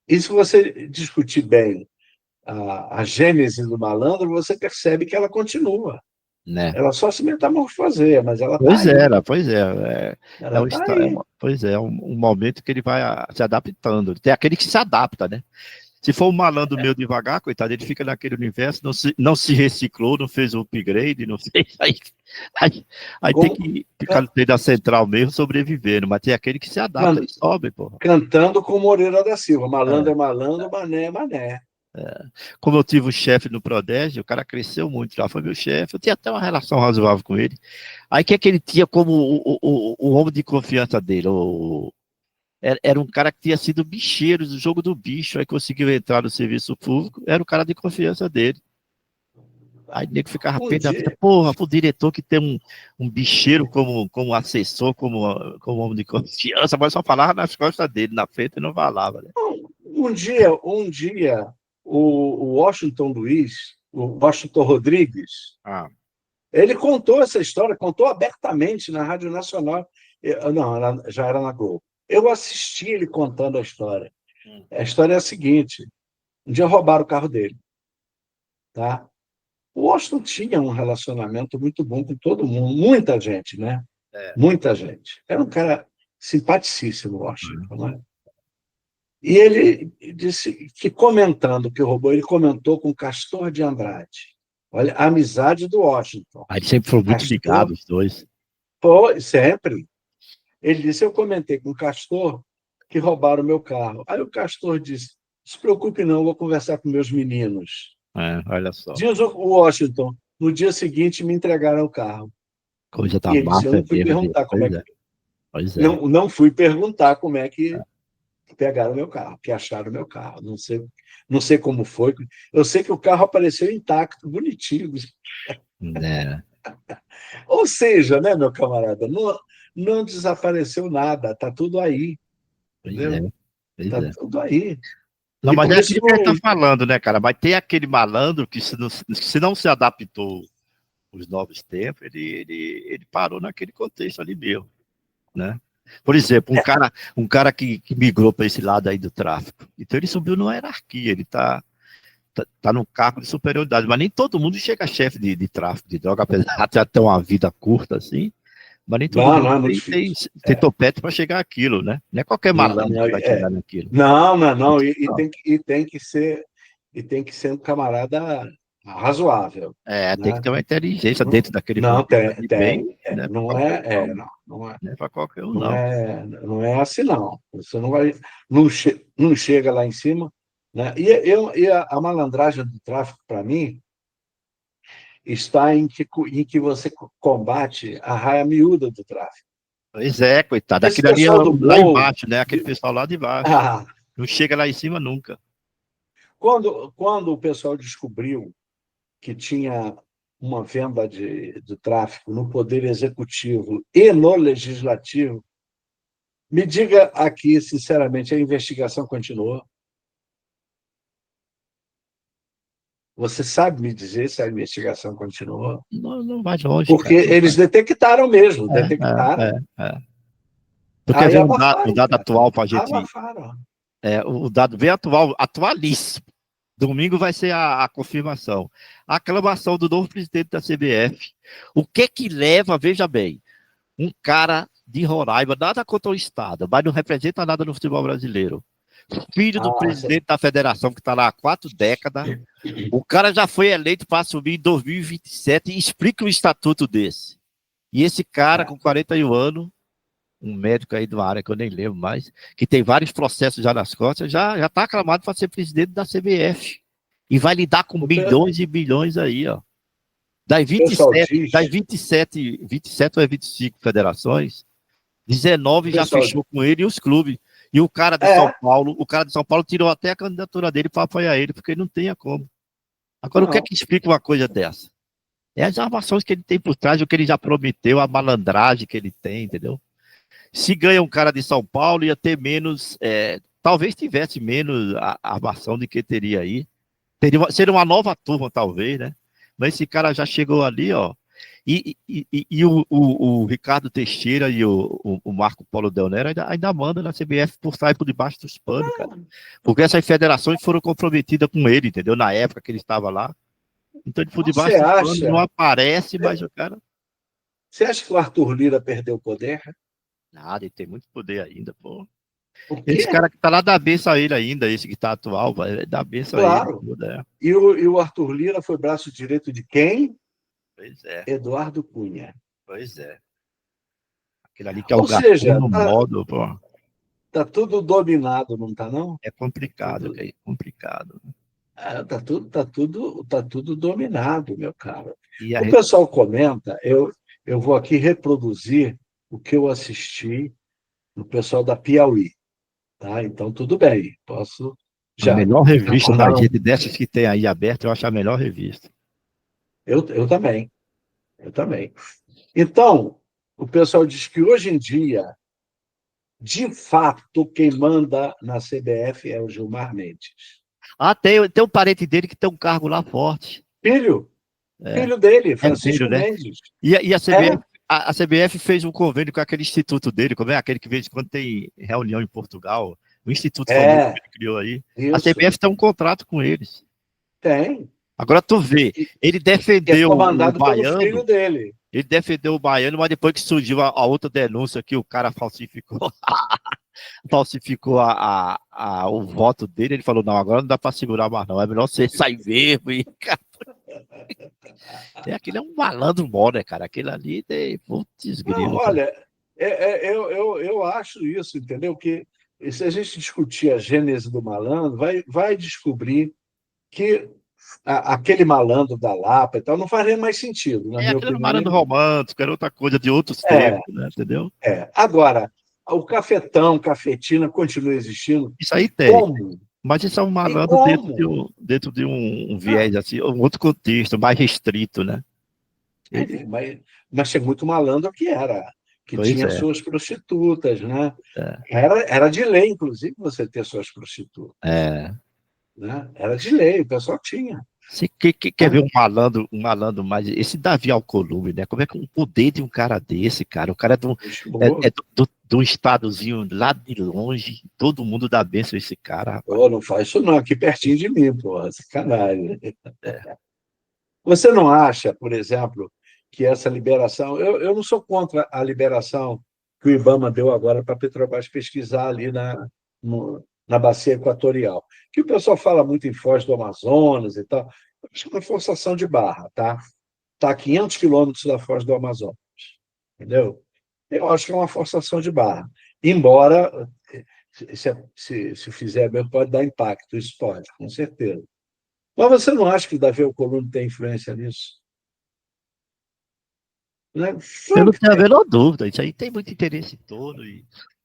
E se você discutir bem a gênese do malandro, você percebe que ela continua. Né? Ela só se metamorfoseia, mas ela está Pois aí. é. Ela está aí. Pois é, um momento que ele vai se adaptando. Tem aquele que se adapta, né? Se for um malandro meio devagar, coitado, ele fica naquele universo, não se reciclou, não fez o upgrade, não fez. Aí tem que ficar no meio da central mesmo, sobrevivendo. Mas tem aquele que se adapta e sobe, porra. Cantando com Moreira da Silva. Malandro é malandro, mané é mané. Como eu tive o chefe no Prodege, o cara cresceu muito, já foi meu chefe, eu tinha até uma relação razoável com ele. Aí o que é que ele tinha como o homem de confiança dele? Era um cara que tinha sido bicheiro do jogo do bicho, aí conseguiu entrar no serviço público, era o cara de confiança dele. Aí o nego ficava pé da vida, porra, pro diretor que tem um bicheiro como assessor, como homem de confiança, mas só falava nas costas dele, na frente e não falava. Né? Um dia, o Washington Rodrigues, ele contou essa história, contou abertamente na Rádio Nacional. Não, já era na Globo. Eu assisti ele contando a história. A história é a seguinte: um dia roubaram o carro dele. Tá? O Washington tinha um relacionamento muito bom com todo mundo, muita gente, né? Muita gente. Era um cara simpaticíssimo, o Washington, né? E ele disse que, comentando que roubou, ele comentou com Castor de Andrade. Olha, a amizade do Washington. Aí sempre foram muito ligados, os dois. Foi, sempre. Ele disse, eu comentei com o Castor que roubaram o meu carro. Aí o Castor disse, não se preocupe não, eu vou conversar com meus meninos. Olha só. Diz o Washington, no dia seguinte me entregaram o carro. Coisa da e ele disse, eu não fui perguntar como é que... Não fui perguntar como é que pegaram o meu carro, que acharam o meu carro. Não sei como foi. Eu sei que o carro apareceu intacto, bonitinho. Ou seja, né, meu camarada, não desapareceu nada, está tudo aí. Entendeu? Está tudo aí. Não, mas é aquilo que a gente está falando, né, cara? Mas tem aquele malandro que, se não se adaptou aos novos tempos, ele parou naquele contexto ali mesmo, né? Por exemplo, um cara que migrou para esse lado aí do tráfico. Então ele subiu numa hierarquia, ele tá no cargo de superioridade, mas nem todo mundo chega a chefe de tráfico de droga, apesar de ter uma vida curta assim, mas nem todo mundo tem topete para chegar àquilo, né? Não é qualquer malandro que vai chegar naquilo. Não, e tem que ser um camarada razoável. Tem que ter uma inteligência dentro daquele não tem. Bem, né? Não é para qualquer um, não é assim, não. Você não chega lá em cima, né? E a malandragem do tráfico, para mim, está em que você combate a raia miúda do tráfico. Pois é, coitado. Aquilo ali lá embaixo, né? Aquele pessoal lá de baixo. Não chega lá em cima nunca. Quando o pessoal descobriu que tinha uma venda de tráfico no Poder Executivo e no Legislativo, me diga aqui, sinceramente, a investigação continuou? Você sabe me dizer se a investigação continuou? Não vai longe. Porque eles detectaram mesmo, detectaram. Tu quer ver o dado atual para a gente? Abafaram. O dado bem atualíssimo. Domingo vai ser a confirmação. A aclamação do novo presidente da CBF. O que leva, veja bem, um cara de Roraima, nada contra o Estado, mas não representa nada no futebol brasileiro. Filho do presidente da federação, que está lá há 4 décadas. O cara já foi eleito para assumir em 2027 e explica um estatuto desse. E esse cara, com 41 anos, um médico aí de uma área que eu nem lembro mais, que tem vários processos já nas costas, já está aclamado para ser presidente da CBF. E vai lidar com bilhões e bilhões aí, ó. Das 27 ou 25 federações, 19 já fechou com ele e os clubes. E o cara de São Paulo tirou até a candidatura dele para apoiar ele, porque ele não tinha como. Agora, o que é que explica uma coisa dessa? É as armações que ele tem por trás, o que ele já prometeu, a malandragem que ele tem, entendeu? Se ganha um cara de São Paulo, ia ter menos, talvez tivesse menos a armação do que teria aí. Seria uma nova turma, talvez, né? Mas esse cara já chegou ali, ó. E o Ricardo Teixeira e o Marco Polo Del Nero ainda mandam na CBF por sair por debaixo dos panos, cara. Porque essas federações foram comprometidas com ele, entendeu? Na época que ele estava lá. Então, ele por debaixo dos panos não aparece, mas o cara. Você acha que o Arthur Lira perdeu o poder? Nada, ele tem muito poder ainda, pô. Esse cara que tá lá dá benção a ele ainda, esse que tá atual, vai dar benção a ele. Claro. E o Arthur Lira foi braço direito de quem? Pois é. Eduardo Cunha. Pois é. Aquele ali que é o no modo, pô. Tá tudo dominado, não tá, não? É complicado, é complicado. Tá tudo dominado, meu caro. O pessoal comenta, eu vou aqui reproduzir o que eu assisti no pessoal da Piauí. Tá? Então, tudo bem. Posso já. A melhor revista da gente, dessas que tem aí aberta, eu acho a melhor revista. Eu também. Eu também. Então, o pessoal diz que hoje em dia, de fato, quem manda na CBF é o Gilmar Mendes. Tem um parente dele que tem um cargo lá forte. Filho dele, Francisco filho, né? Mendes. E a CBF, a CBF fez um convênio com aquele instituto dele, como é aquele que vez quando tem reunião em Portugal, o instituto famoso que ele criou aí. Isso. A CBF tem um contrato com eles. Tem. Agora tu vê, ele defendeu o Baiano. Filho dele. Ele defendeu o Baiano, mas depois que surgiu a outra denúncia que o cara falsificou o voto dele, ele falou, não, agora não dá para segurar mais não, é melhor você sair mesmo. Aquele é um malandro bom, né, cara? Aquele ali tem putz grilo. Olha, eu acho isso, entendeu? Que se a gente discutir a gênese do malandro, vai descobrir que aquele malandro da Lapa e tal não faria mais sentido, na minha opinião. Malandro romântico, era outra coisa de outros tempos, né? Entendeu? Agora, o cafetão, cafetina continua existindo. Isso aí tem. Como? Mas isso é um malandro dentro de um viés, assim, um outro contexto, mais restrito, né? Mas tinha muito malandro que tinha suas prostitutas, né? Era de lei, inclusive, você ter suas prostitutas. Né? Era de lei, o pessoal tinha. Você quer ver um malandro mais... Esse Davi Alcolumbre, né? Como é que o poder de um cara desse, cara? O cara é de um estadozinho lá de longe, todo mundo dá benção a esse cara, rapaz. Pô, não faz isso não, aqui pertinho de mim, porra, sacanagem. Você não acha, por exemplo, que essa liberação... Eu não sou contra a liberação que o IBAMA deu agora para a Petrobras pesquisar ali na bacia equatorial. Que o pessoal fala muito em Foz do Amazonas e tal. Acho que é uma forçação de barra, tá? Está a 500 quilômetros da Foz do Amazonas, entendeu? Eu acho que é uma forçação de barra. Embora, se fizer mesmo, pode dar impacto, isso pode, com certeza. Mas você não acha que o Davi Alcolumbre tem influência nisso? Né? Eu não tenho a menor dúvida, isso aí tem muito interesse todo.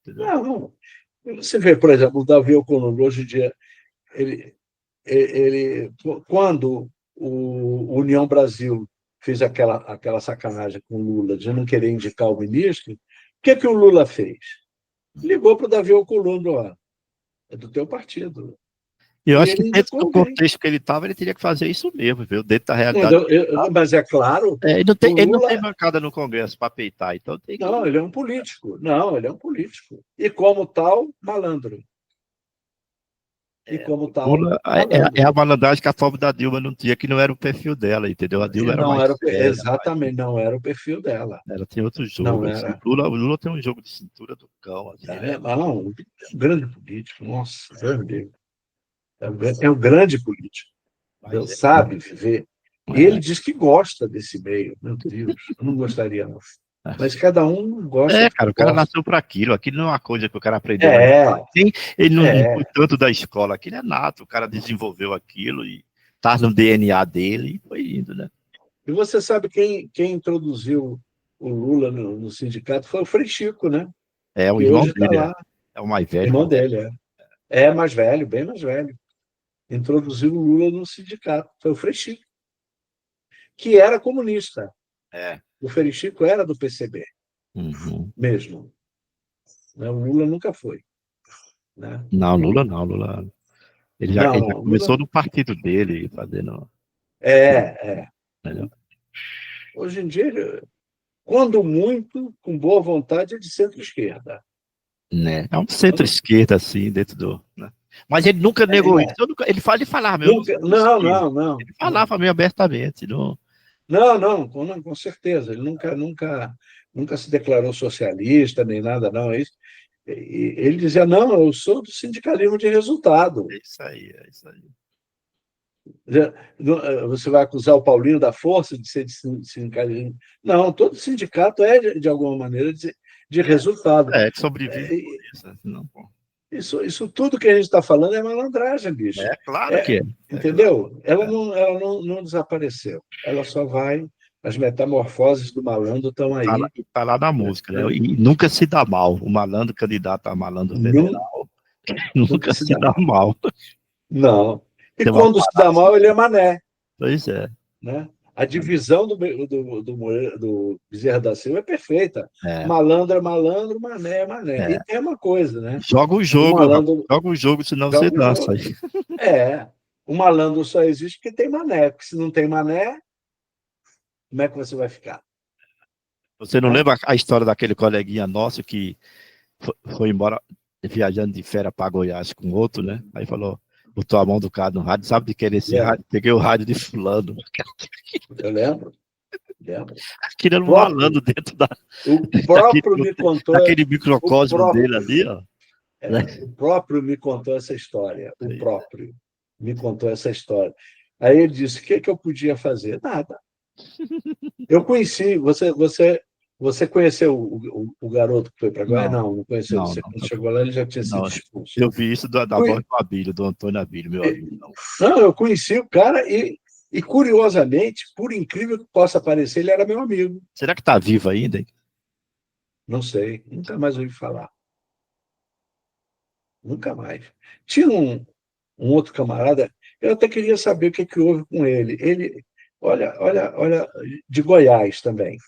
Não. Você vê, por exemplo, o Davi Alcolumbre, hoje em dia, quando o União Brasil fez aquela sacanagem com o Lula de não querer indicar o ministro, o que o Lula fez? Ligou para o Davi Alcolumbre, ó, é do teu partido. Eu acho que dentro do contexto que ele estava, ele teria que fazer isso mesmo, viu? Dentro da realidade. Mas é claro. Ele não tem bancada no Congresso para peitar, então tem que... Não, ele é um político. E como tal, malandro. E como tal. Lula é a malandragem que a forma da Dilma não tinha, que não era o perfil dela, entendeu? A Dilma não era exatamente, não era o perfil dela. Ela tem outro jogo. Assim. O Lula tem um jogo de cintura do cão. Assim, um grande político, nossa, é um grande político. Ele sabe viver. E ele diz que gosta desse meio. Meu Deus, eu não gostaria, não. Mas cada um gosta. Cara, o cara nasceu para aquilo. Aquilo não é uma coisa que o cara aprendeu. Ele não foi tanto da escola. Aquilo é nato. O cara desenvolveu aquilo e tá no DNA dele e foi indo, né? E você sabe quem introduziu o Lula no sindicato foi o Frei Chico, né? O irmão dele. É o mais velho. O irmão dele, é mais velho, bem mais velho. Introduziu o Lula no sindicato. Foi o Frei Chico. que era comunista. É. O Ferichico era do PCB Uhum. mesmo. Né? O Lula nunca foi. Né? Não, Lula não, Lula. Ele já Não, começou Lula... no partido dele, fazendo. É. Entendeu? Hoje em dia, quando muito, com boa vontade, é de centro-esquerda. Né? É um centro-esquerda, assim, dentro do. Né? Mas ele nunca negou isso. Ele falava mesmo. Nunca, não. Ele falava meio abertamente. Não... Não, com certeza. Ele nunca se declarou socialista, nem nada, não. Ele dizia, não, eu sou do sindicalismo de resultado. É isso aí, é isso aí. Você vai acusar o Paulinho da Força de ser de sindicalismo? Não, todo sindicato é, de alguma maneira, de resultado. De sobreviver por isso. Não, isso tudo que a gente está falando é malandragem, bicho. Claro que é. Entendeu? Claro. Ela não desapareceu. Ela só vai. As metamorfoses do malandro estão aí. Tá lá na música, né? E nunca se dá mal. O malandro candidato a malandro federal nunca se dá mal. Não. E quando se dá mal, ele é mané. Pois é. Né? A divisão do Bezerra da Silva é perfeita. Malandro é malandro, mané é mané. E tem uma coisa, né? Joga o jogo, joga o jogo, senão você dança. O malandro só existe porque tem mané. Porque se não tem mané, como é que você vai ficar? Você não lembra a história daquele coleguinha nosso que foi embora viajando de férias para Goiás com outro, né? Aí falou, botou a mão do cara no rádio, sabe de que era esse rádio? Peguei o rádio de fulano. Eu lembro. Tirando um malandro dentro o próprio me contou daquele microcosmo dele ali, ó. O próprio me contou essa história. O próprio me contou essa história. Aí ele disse, o que eu podia fazer? Nada. Eu conheci, você conheceu o garoto que foi para Goiás? Não conheceu. Você quando chegou lá, ele já tinha sido expulso. Eu vi isso da voz do Abílio, do Antônio Abílio, meu amigo. Não, eu conheci o cara e curiosamente, por incrível que possa parecer, ele era meu amigo. Será que está vivo ainda? Hein? Não sei, nunca mais ouvi falar. Nunca mais. Tinha um outro camarada, eu até queria saber o que houve com ele. Olha, de Goiás também.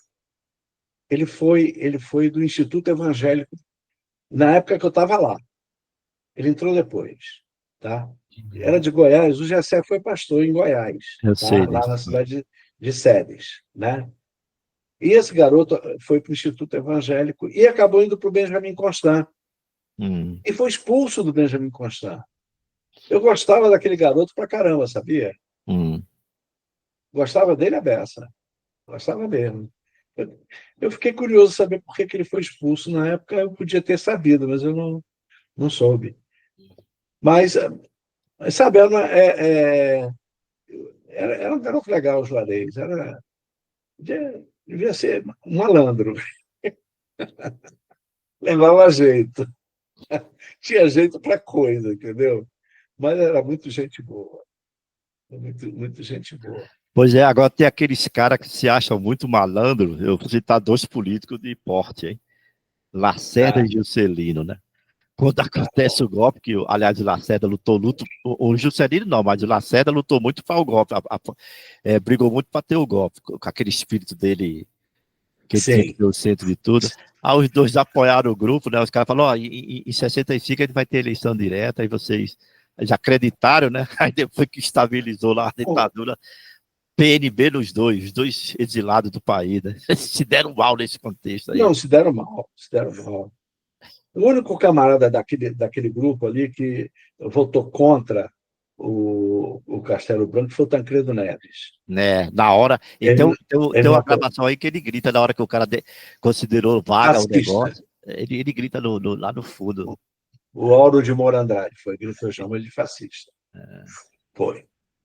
Ele foi do Instituto Evangélico, na época que eu estava lá. Ele entrou depois. Tá? Era de Goiás, o Gessé foi pastor em Goiás, lá na cidade de Séries. Né? E esse garoto foi para o Instituto Evangélico e acabou indo para o Benjamin Constant. E foi expulso do Benjamin Constant. Eu gostava daquele garoto pra caramba, sabia? Gostava dele a beça. Gostava mesmo. Eu fiquei curioso saber por que ele foi expulso. Na época eu podia ter sabido, mas eu não soube. Mas, sabe, era um garoto legal, o Juarez. Devia ser um malandro. Levava jeito. Tinha jeito para coisa, entendeu? Mas era muito gente boa. Muito gente boa. Pois é, agora tem aqueles caras que se acham muito malandro. Eu vou citar 2 políticos de porte, hein? Lacerda e Juscelino, né? Quando acontece o golpe, que, aliás, o Lacerda lutou, o Juscelino não, mas o Lacerda lutou muito para o golpe, brigou muito para ter o golpe, com aquele espírito dele, que ele tinha que ser o centro de tudo. Aí os 2 apoiaram o grupo, né? Os caras falaram, em 65 a gente vai ter eleição direta, aí vocês já acreditaram, né? Aí depois que estabilizou lá a ditadura, PNB nos os dois exilados do país, né? Se deram mal nesse contexto aí. Não, se deram mal. O único camarada daquele grupo ali que votou contra o Castelo Branco foi o Tancredo Neves. Né, na hora. Então, tem uma gravação aí que ele grita na hora que o cara considerou vaga o negócio. Ele grita lá no fundo. O Auro de Moura Andrade gritou, chamou ele de fascista.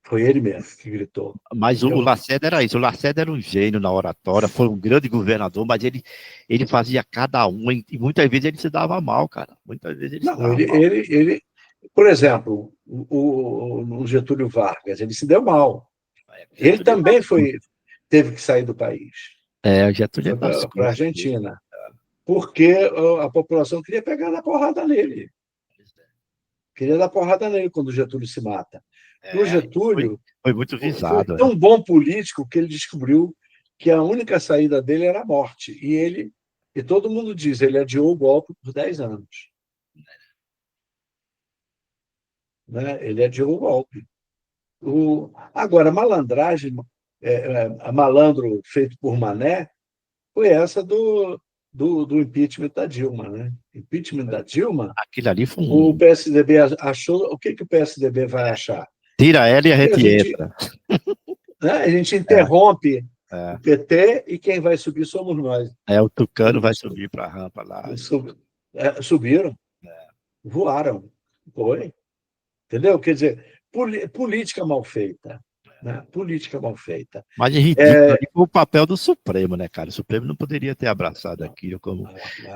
Foi ele mesmo que gritou. Mas o Lacerda era isso. O Lacerda era um gênio na oratória, foi um grande governador, mas ele fazia cada um, e muitas vezes ele se dava mal, cara. Muitas vezes ele se dava mal. Ele, por exemplo, o Getúlio Vargas, ele se deu mal. Ele também teve que sair do país. O Getúlio foi para a Argentina. Porque a população queria pegar na porrada nele. Queria dar porrada nele quando o Getúlio se mata. O Getúlio foi muito foi visado. tão bom político que ele descobriu que a única saída dele era a morte. E todo mundo diz, ele adiou o golpe por 10 anos. Né? Ele adiou o golpe. Agora, malandragem, a malandro feito por Mané, foi essa do impeachment da Dilma. Né? Impeachment da Dilma, Aquilo ali foi o PSDB achou. O que o PSDB vai achar? Tira ela e a gente entra. Né, a gente interrompe o PT e quem vai subir somos nós. O Tucano vai subir para a rampa lá. Subiram, voaram. Foi. Entendeu? Quer dizer, política mal feita. Né? Política mal feita. Mas ridículo ali foi o papel do Supremo, né, cara? O Supremo não poderia ter abraçado aquilo como.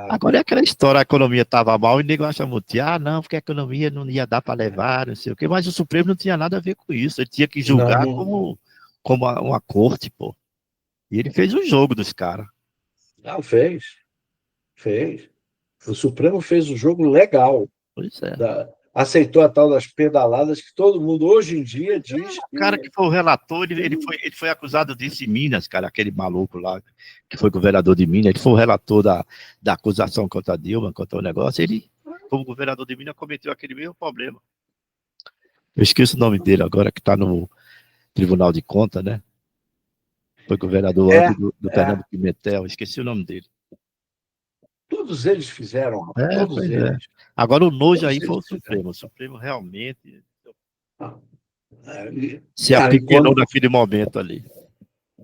Agora é aquela história, a economia estava mal e o nego acha muito, não, porque a economia não ia dar para levar, não sei o quê, mas o Supremo não tinha nada a ver com isso. Ele tinha que julgar como uma corte, pô. E ele fez o jogo dos caras. Não, fez. O Supremo fez o jogo legal. Pois é. Aceitou a tal das pedaladas que todo mundo hoje em dia diz. O cara que foi o relator, ele foi acusado disso em Minas, cara, aquele maluco lá, que foi governador de Minas, ele foi o relator da acusação contra a Dilma, contra o negócio, ele, como governador de Minas, cometeu aquele mesmo problema. Eu esqueço o nome dele agora, que está no Tribunal de Contas, né? Foi governador antes do Fernando Pimentel, esqueci o nome dele. Todos eles fizeram, todos eles. Agora o nojo aí foi o Supremo. O Supremo realmente se apequenou naquele momento ali.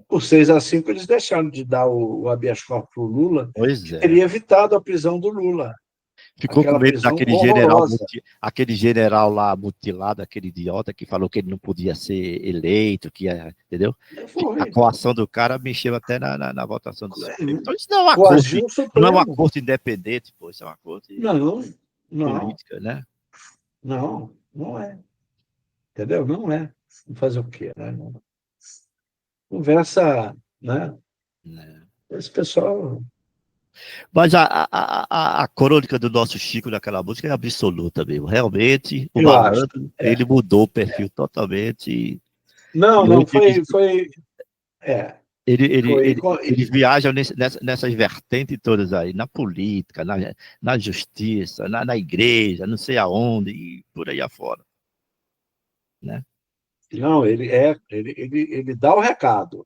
Por 6-5, eles deixaram de dar o habeas corpus para o Lula, que teria evitado a prisão do Lula. Ficou com medo daquele general lá mutilado, aquele idiota que falou que ele não podia ser eleito, entendeu? A coação do cara mexeu até na votação do Supremo. Então isso não é uma corte, não é uma corte independente, pô, isso é uma corte política, né? Não é. Entendeu? Não é. Fazer o quê, né? Conversa, né? Esse pessoal... Mas a crônica do nosso Chico naquela música é absoluta mesmo. Realmente, o malandro, ele mudou o perfil totalmente. Não, foi... Eles viajam nessas vertentes todas aí, na política, na justiça, na igreja, não sei aonde, e por aí afora. Né? Não, ele dá o recado.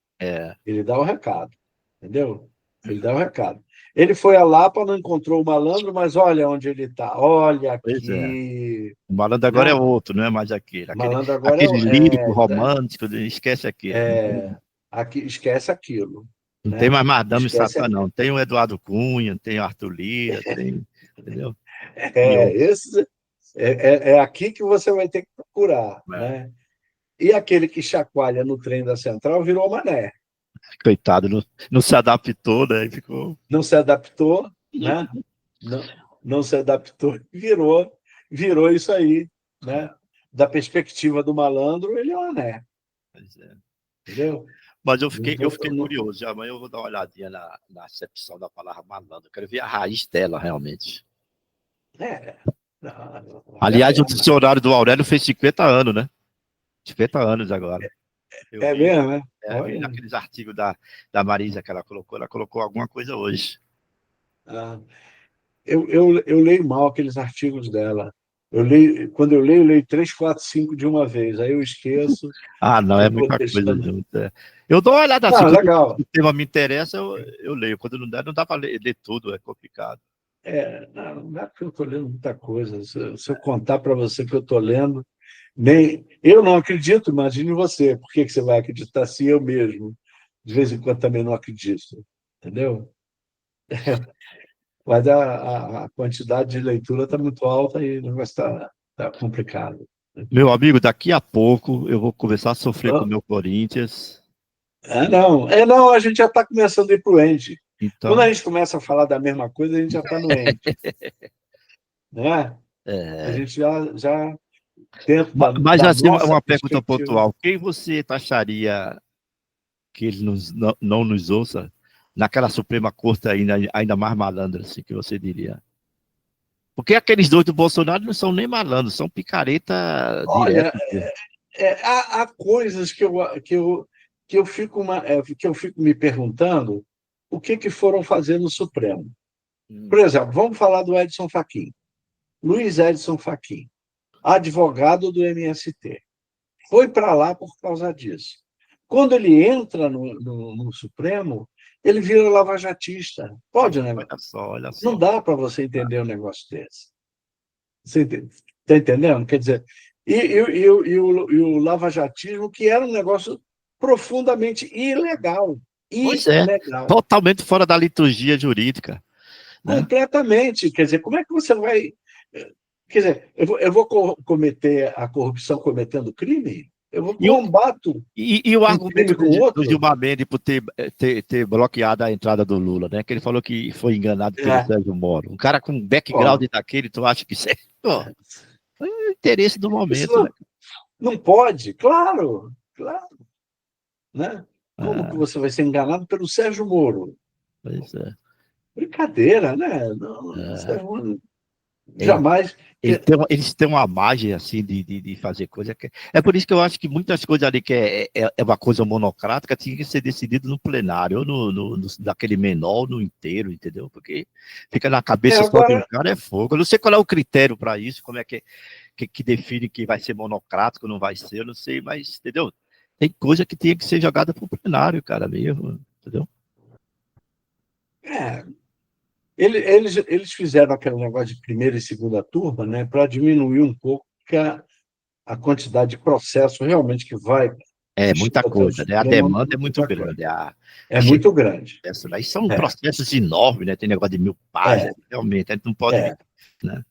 Ele dá o recado. Entendeu? Ele dá o recado. Ele foi a Lapa, não encontrou o malandro, mas olha onde ele está. Olha aqui. O malandro agora é outro, não é mais aquele. Malandro agora aquele lírico, romântico, esquece aquilo. Esquece aquilo. Não tem mais Madame Satã, não. Tem o Eduardo Cunha, tem o Arthur Lira, entendeu? É aqui que você vai ter que procurar. Né? E aquele que chacoalha no trem da Central virou Mané. Coitado, não se adaptou, né? Não se adaptou, né? Não se adaptou, virou isso aí, né? Da perspectiva do malandro, ele é um Mané. Entendeu? Mas eu fiquei curioso. Amanhã eu vou dar uma olhadinha na acepção da palavra malandro. Eu quero ver a raiz dela, realmente. Aliás, o dicionário do Aurélio fez 50 anos, né? 50 anos agora. Mesmo, né? Naqueles artigos da Marisa que ela colocou alguma coisa hoje. Eu leio mal aqueles artigos dela. Quando eu leio 3, 4, 5 de uma vez, aí eu esqueço. Não, é muita coisa junto. Eu dou uma olhada assim, legal. Quando o tema me interessa, eu leio. Quando não dá para ler tudo, é complicado. Não é porque eu estou lendo muita coisa. Se eu contar para você que eu estou lendo, eu não acredito, imagine você. Por que você vai acreditar se eu mesmo, de vez em quando, também não acredito? Entendeu? Mas a quantidade de leitura está muito alta e o negócio está complicado. Meu amigo, daqui a pouco eu vou começar a sofrer com o meu Corinthians. Não, a gente já está começando a ir para o End. Então... Quando a gente começa a falar da mesma coisa, a gente já está no End. Né? A gente já tenta... Mas assim, uma pergunta pontual. Quem você taxaria que ele não nos ouça naquela Suprema Corte ainda mais malandra, assim, que você diria? Porque aqueles dois do Bolsonaro não são nem malandros, são picareta direto. há coisas que eu fico me perguntando o que foram fazer no Supremo. Por exemplo, vamos falar do Edson Fachin. Luiz Edson Fachin, advogado do MST, foi para lá por causa disso. Quando ele entra no Supremo, ele vira lavajatista. Pode, né? Olha só, olha só. Não dá para você entender um negócio desse. Você está entendendo? Quer dizer, e o lavajatismo, que era um negócio profundamente ilegal. Pois é, totalmente fora da liturgia jurídica. Né? Completamente. Quer dizer, como é que você vai... Quer dizer, eu vou cometer a corrupção cometendo crime? Eu vou combato e o argumento do Gilmar Mendes por ter bloqueado a entrada do Lula, né? Que ele falou que foi enganado pelo Sérgio Moro. Um cara com background daquele, tu acha que isso é o interesse do momento. Não, né? Não pode, claro. Né? Como que você vai ser enganado pelo Sérgio Moro? Pois é. Brincadeira, né? Sérgio Moro jamais... Eles têm uma margem assim de fazer coisa. É por isso que eu acho que muitas coisas ali que é uma coisa monocrática tinha que ser decidido no plenário, ou naquele menor, ou no inteiro, entendeu? Porque fica na cabeça só de um cara, é fogo. Eu não sei qual é o critério para isso, como é que define que vai ser monocrático, não vai ser, eu não sei, mas, entendeu? Tem coisa que tinha que ser jogada para o plenário, cara, mesmo, entendeu? Eles fizeram aquele negócio de primeira e segunda turma, né, para diminuir um pouco a quantidade de processo realmente que vai... muita coisa, né? A demanda é muito grande. É muito grande. Daí são processos enormes, né? Tem negócio de 1000 páginas, realmente, a gente não pode... Né?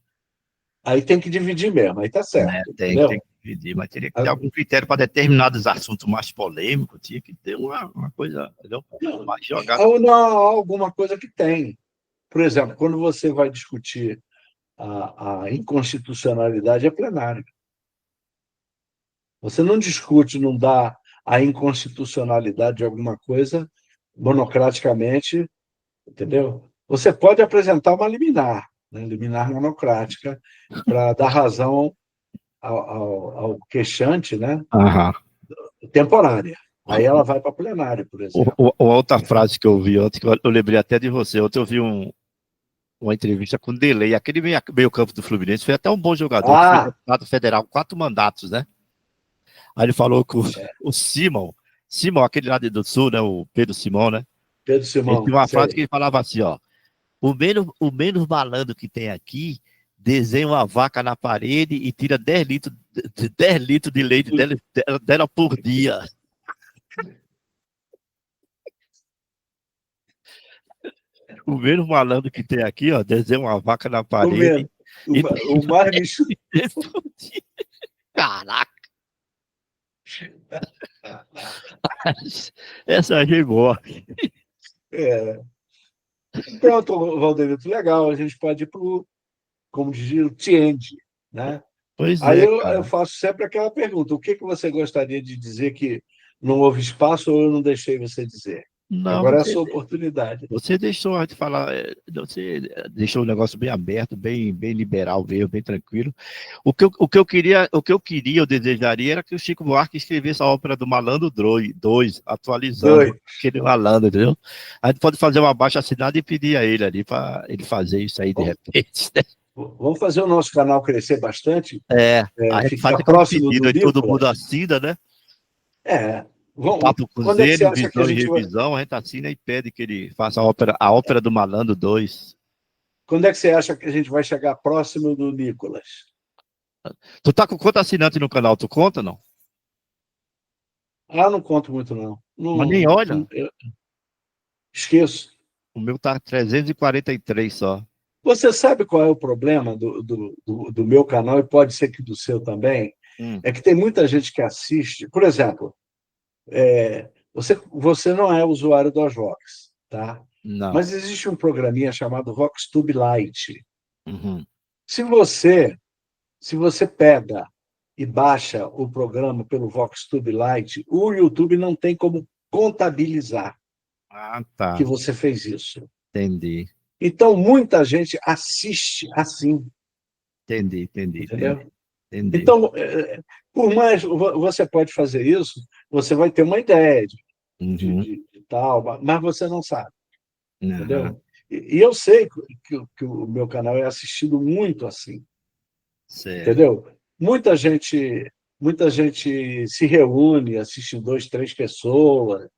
Aí tem que dividir mesmo, aí tá certo. Tem que dividir, mas teria que ter algum critério para determinados assuntos mais polêmicos, tinha que ter uma coisa, entendeu? Mais jogada. Não, alguma coisa que tem. Por exemplo, quando você vai discutir a inconstitucionalidade, é plenário. Você não discute, não dá a inconstitucionalidade de alguma coisa monocraticamente, entendeu? Você pode apresentar uma liminar, né? Liminar monocrática, para dar razão ao queixante, né? Temporária. Aí ela vai para plenário, por exemplo. Outra frase que eu ouvi ontem, que eu lembrei até de você, ontem eu vi uma entrevista com o Delay, aquele meio campo do Fluminense, foi até um bom jogador, foi deputado federal, 4 mandatos, né? Aí ele falou que o Simão, aquele lá do Sul, né? O Pedro Simão, né? Pedro Simão. Ele tinha uma frase que ele falava assim, ó, o menos malandro que tem aqui desenha uma vaca na parede e tira 10 litros de leite dela por dia. O menos malandro que tem aqui, ó, desenha uma vaca na parede. O mais bicho. Caraca! Essa achei boa. Pronto, Valderito, legal. A gente pode ir para o, como dizia, o Tiende, né? Pois aí é, eu faço sempre aquela pergunta: o que você gostaria de dizer que não houve espaço ou eu não deixei você dizer? Não, agora é a sua oportunidade. Você deixou a gente falar, você deixou o negócio bem aberto, bem liberal, bem tranquilo. O que eu queria, eu desejaria era que o Chico Buarque escrevesse a ópera do Malandro 2, atualizando aquele malandro, entendeu? A gente pode fazer uma baixa-assinada e pedir a ele ali para ele fazer isso aí de repente, né? Vamos fazer o nosso canal crescer bastante? A gente faz próximo pedido aí, todo mundo assina, né? Papo Cruzeiro, Visão e Revisão, a gente assina e pede que ele faça a ópera do Malandro 2. Quando é que você acha que a gente vai chegar próximo do Nicolas? Tu tá com quanto assinante no canal? Tu conta, não? Não conto muito, não. Mas nem olha. Esqueço. O meu tá 343 só. Você sabe qual é o problema do meu canal, e pode ser que do seu também? É que tem muita gente que assiste. Por exemplo, você não é usuário do Vox, tá? Não. Mas existe um programinha chamado VoxTube Lite. Uhum. Se você pega e baixa o programa pelo VoxTube Lite, o YouTube não tem como contabilizar que você fez isso. Entendi. Então, muita gente assiste assim. Entendi. Entendeu? Entendi. Então, por mais você pode fazer isso, você vai ter uma ideia Uhum. de tal, mas você não sabe, Aham. entendeu? E eu sei que o meu canal é assistido muito assim, Certo. entendeu? Muita gente se reúne, assiste 2, 3 pessoas.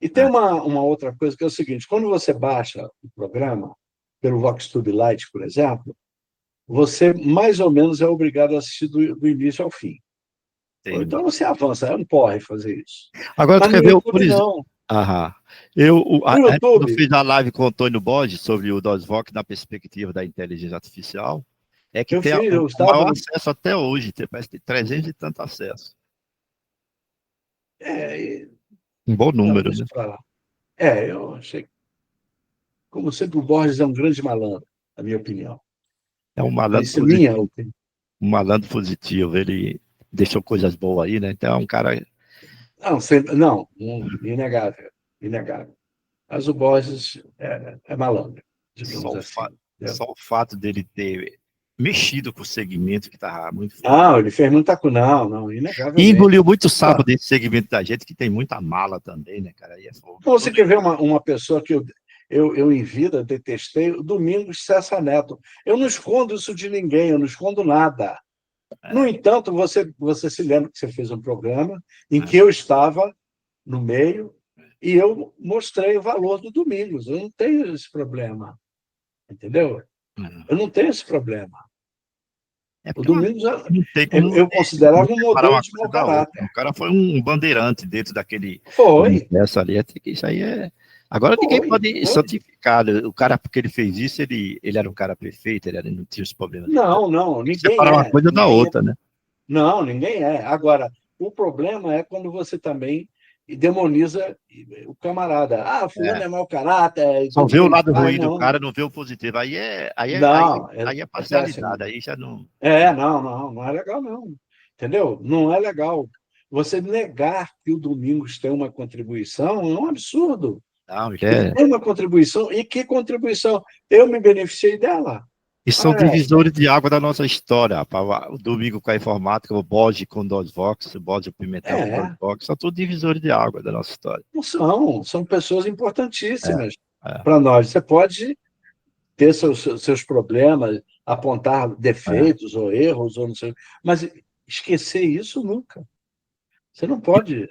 E tem Ah, uma outra coisa que é o seguinte: quando você baixa o programa, pelo VoxTube Lite, por exemplo, você mais ou menos é obrigado a assistir do início ao fim. Ou então entendi. você avança, é um porre fazer isso. Agora tu Mas no quer ver, por YouTube, exemplo. não. Aham. No Quando eu YouTube, fiz a live com o Antônio Borges sobre o DOSVOC na perspectiva da inteligência artificial, é que tem eu o estava maior no. acesso até hoje, parece que tem 300 e tanto acessos. É, Um bom número, deixa né? para lá. Eu achei. Como sempre, o Borges é um grande malandro, na minha opinião. É um malandro Isso é minha positivo, opinião. um malandro positivo. Ele deixou coisas boas aí, né? Então é um cara. Não, inegável. Inegável. Mas o Borges é malandro, Só digamos o, assim. Entendeu? só o fato dele ter mexido com o segmento que estava muito forte. Não, ele fez muita coisa. Não, E inegavelmente. engoliu muito sapo Ah, desse segmento da gente, que tem muita mala também, né, cara? Aí é fogo. então, você quer ver uma pessoa que eu em vida detestei? O Domingos Cessa Neto. Eu não escondo isso de ninguém, eu não escondo nada. No entanto, você se lembra que você fez um programa em É, que eu estava no meio e eu mostrei o valor do Domingos. Eu não tenho esse problema, entendeu? Eu não tenho esse problema. O porque Domingos, não tem como eu não considerava um separar modelo uma de coisa mau da outra. caráter. O cara foi um bandeirante dentro daquele Foi, universo ali. Isso aí é. Agora ninguém pode foi. santificar, né? O cara, porque ele fez isso, ele era um cara perfeito, ele não tinha os problemas dele. Não, Tem que ninguém separar uma é. coisa da outra, né? Não, ninguém é. Agora, o problema é quando você também demoniza o camarada. Ah, fulano É. é mau caráter, e Só tudo vê que o ele lado faz, ruim do não. cara, não vê o positivo. Não, Aí é é péssimo. parcialidade, aí já não. Não é legal, não. Entendeu? Não é legal. Você negar que o Domingos tem uma contribuição é um absurdo. Não, já Ele é. tem uma contribuição, e que contribuição? Eu me beneficiei dela. E Ah, são divisores de água da nossa história, rapaz. O Domingo com a informática, o Bode com o DOSVox, o Bode e o Pimentel com o é, DOSVox, são todos divisores de água da nossa história. não são pessoas É, importantíssimas é, para nós. Você pode ter seus problemas, apontar é. defeitos ou erros, ou não sei, mas esquecer isso nunca. Você não pode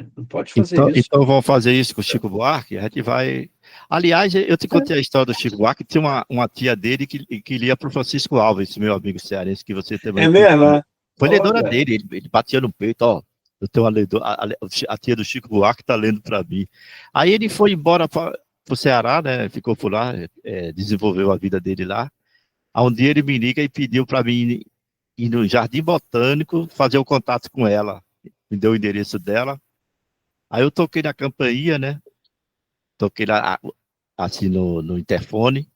fazer isso. Então vamos fazer isso com o Chico Buarque, a gente vai. Aliás, eu te contei a história do Chico Buarque, tinha uma tia dele que lia para o Francisco Alves, meu amigo cearense, que você também É mesmo, conhece. né? Foi leitora Olha, dele, ele batia no peito, ó. Eu tenho uma leitora, a tia do Chico Buarque está lendo para mim. Aí ele foi embora para o Ceará, né? Ficou por lá, desenvolveu a vida dele lá. Aí um dia ele me liga e pediu para mim ir no Jardim Botânico fazer o contato com ela. Me deu o endereço dela. Aí eu toquei na campainha, né? Toquei lá, assim no interfone.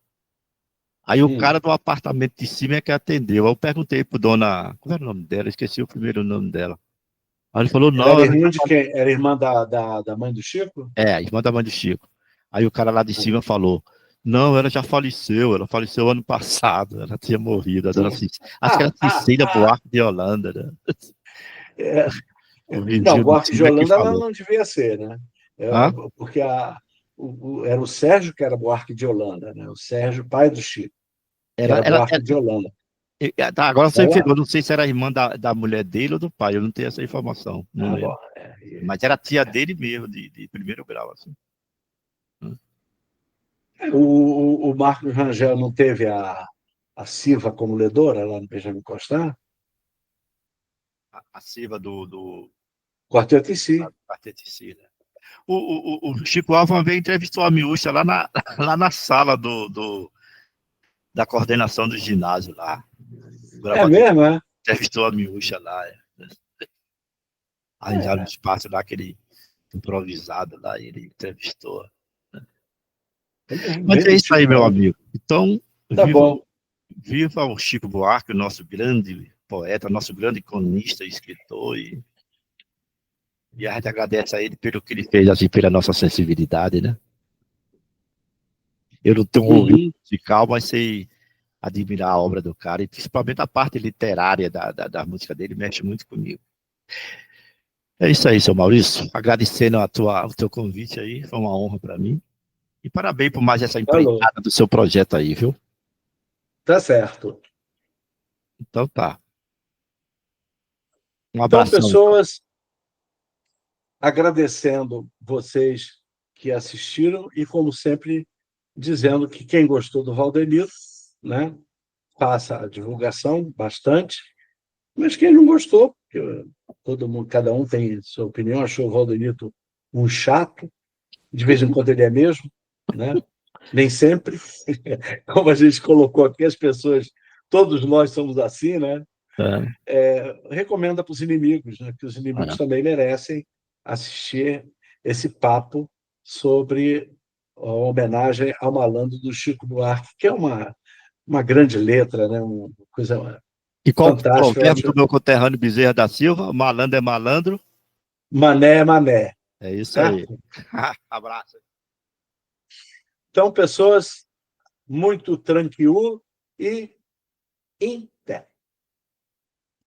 Aí o cara do apartamento de cima é que atendeu. Aí eu perguntei pro dona. Como era o nome dela? Esqueci o primeiro nome dela. Aí ele falou, ela não, era ela irmã de quem? Era irmã da mãe do Chico? a irmã da mãe do Chico. Aí o cara lá de cima falou, não, ela já faleceu, ela faleceu ano passado, ela tinha morrido, a dona acho que era Cecília Buarque de Holanda, né? É, O não, vizinho de Buarque de cima é que Holanda ela falou. não devia ser, né? Hã? Porque era o Sérgio que era Buarque de Holanda, né? O Sérgio, pai do Chico, que Ela, era ela, Buarque de Holanda. Tá, agora você me Ela, pegou, não sei se era irmã da mulher dele ou do pai, eu não tenho essa informação, não bom, lembro. Mas era tia dele mesmo, de primeiro grau, assim. o Marcos Rangel não teve a Silva como ledora lá no Benjamin Constant? A Silva do Quarteto em si. Quarteto em si, né? O Chico Alves uma vez entrevistou a Miúcha lá na sala da coordenação do ginásio lá. O É gravador mesmo, é? entrevistou a Miúcha lá. Arranjaram um espaço lá, aquele improvisado lá, e ele entrevistou. Ele é Mas bem é isso aí, metido, meu né? amigo. Então, Tá viva, bom. viva o Chico Buarque, o nosso grande poeta, nosso grande cronista, escritor, e a gente agradece a ele pelo que ele fez, assim, pela nossa sensibilidade, né? Eu não tenho um ouvido Uhum. musical, mas sei admirar a obra do cara, e principalmente a parte literária da música dele, mexe muito comigo. É isso aí, seu Maurício. Agradecendo o teu convite aí, foi uma honra para mim. E parabéns por mais essa Falou. empreitada do seu projeto aí, viu? Tá certo. Então tá. Um Então, abração. pessoas, agradecendo vocês que assistiram e, como sempre, dizendo que quem gostou do Valdenito, né, faça a divulgação bastante, mas quem não gostou, porque todo mundo, cada um tem sua opinião, achou o Valdenito um chato, de vez em quando ele é mesmo, né? Nem sempre, como a gente colocou aqui, as pessoas, todos nós somos assim, né? Recomenda para os inimigos, né? Que os inimigos também merecem assistir esse papo sobre a homenagem ao malandro do Chico Buarque, que é uma grande letra, né? Uma coisa E qual o fantástica. provérbio do meu conterrâneo Bezerra da Silva? Malandro é malandro. Mané é mané. É isso Certo? aí. Abraço. Então, pessoas, muito tranquilo e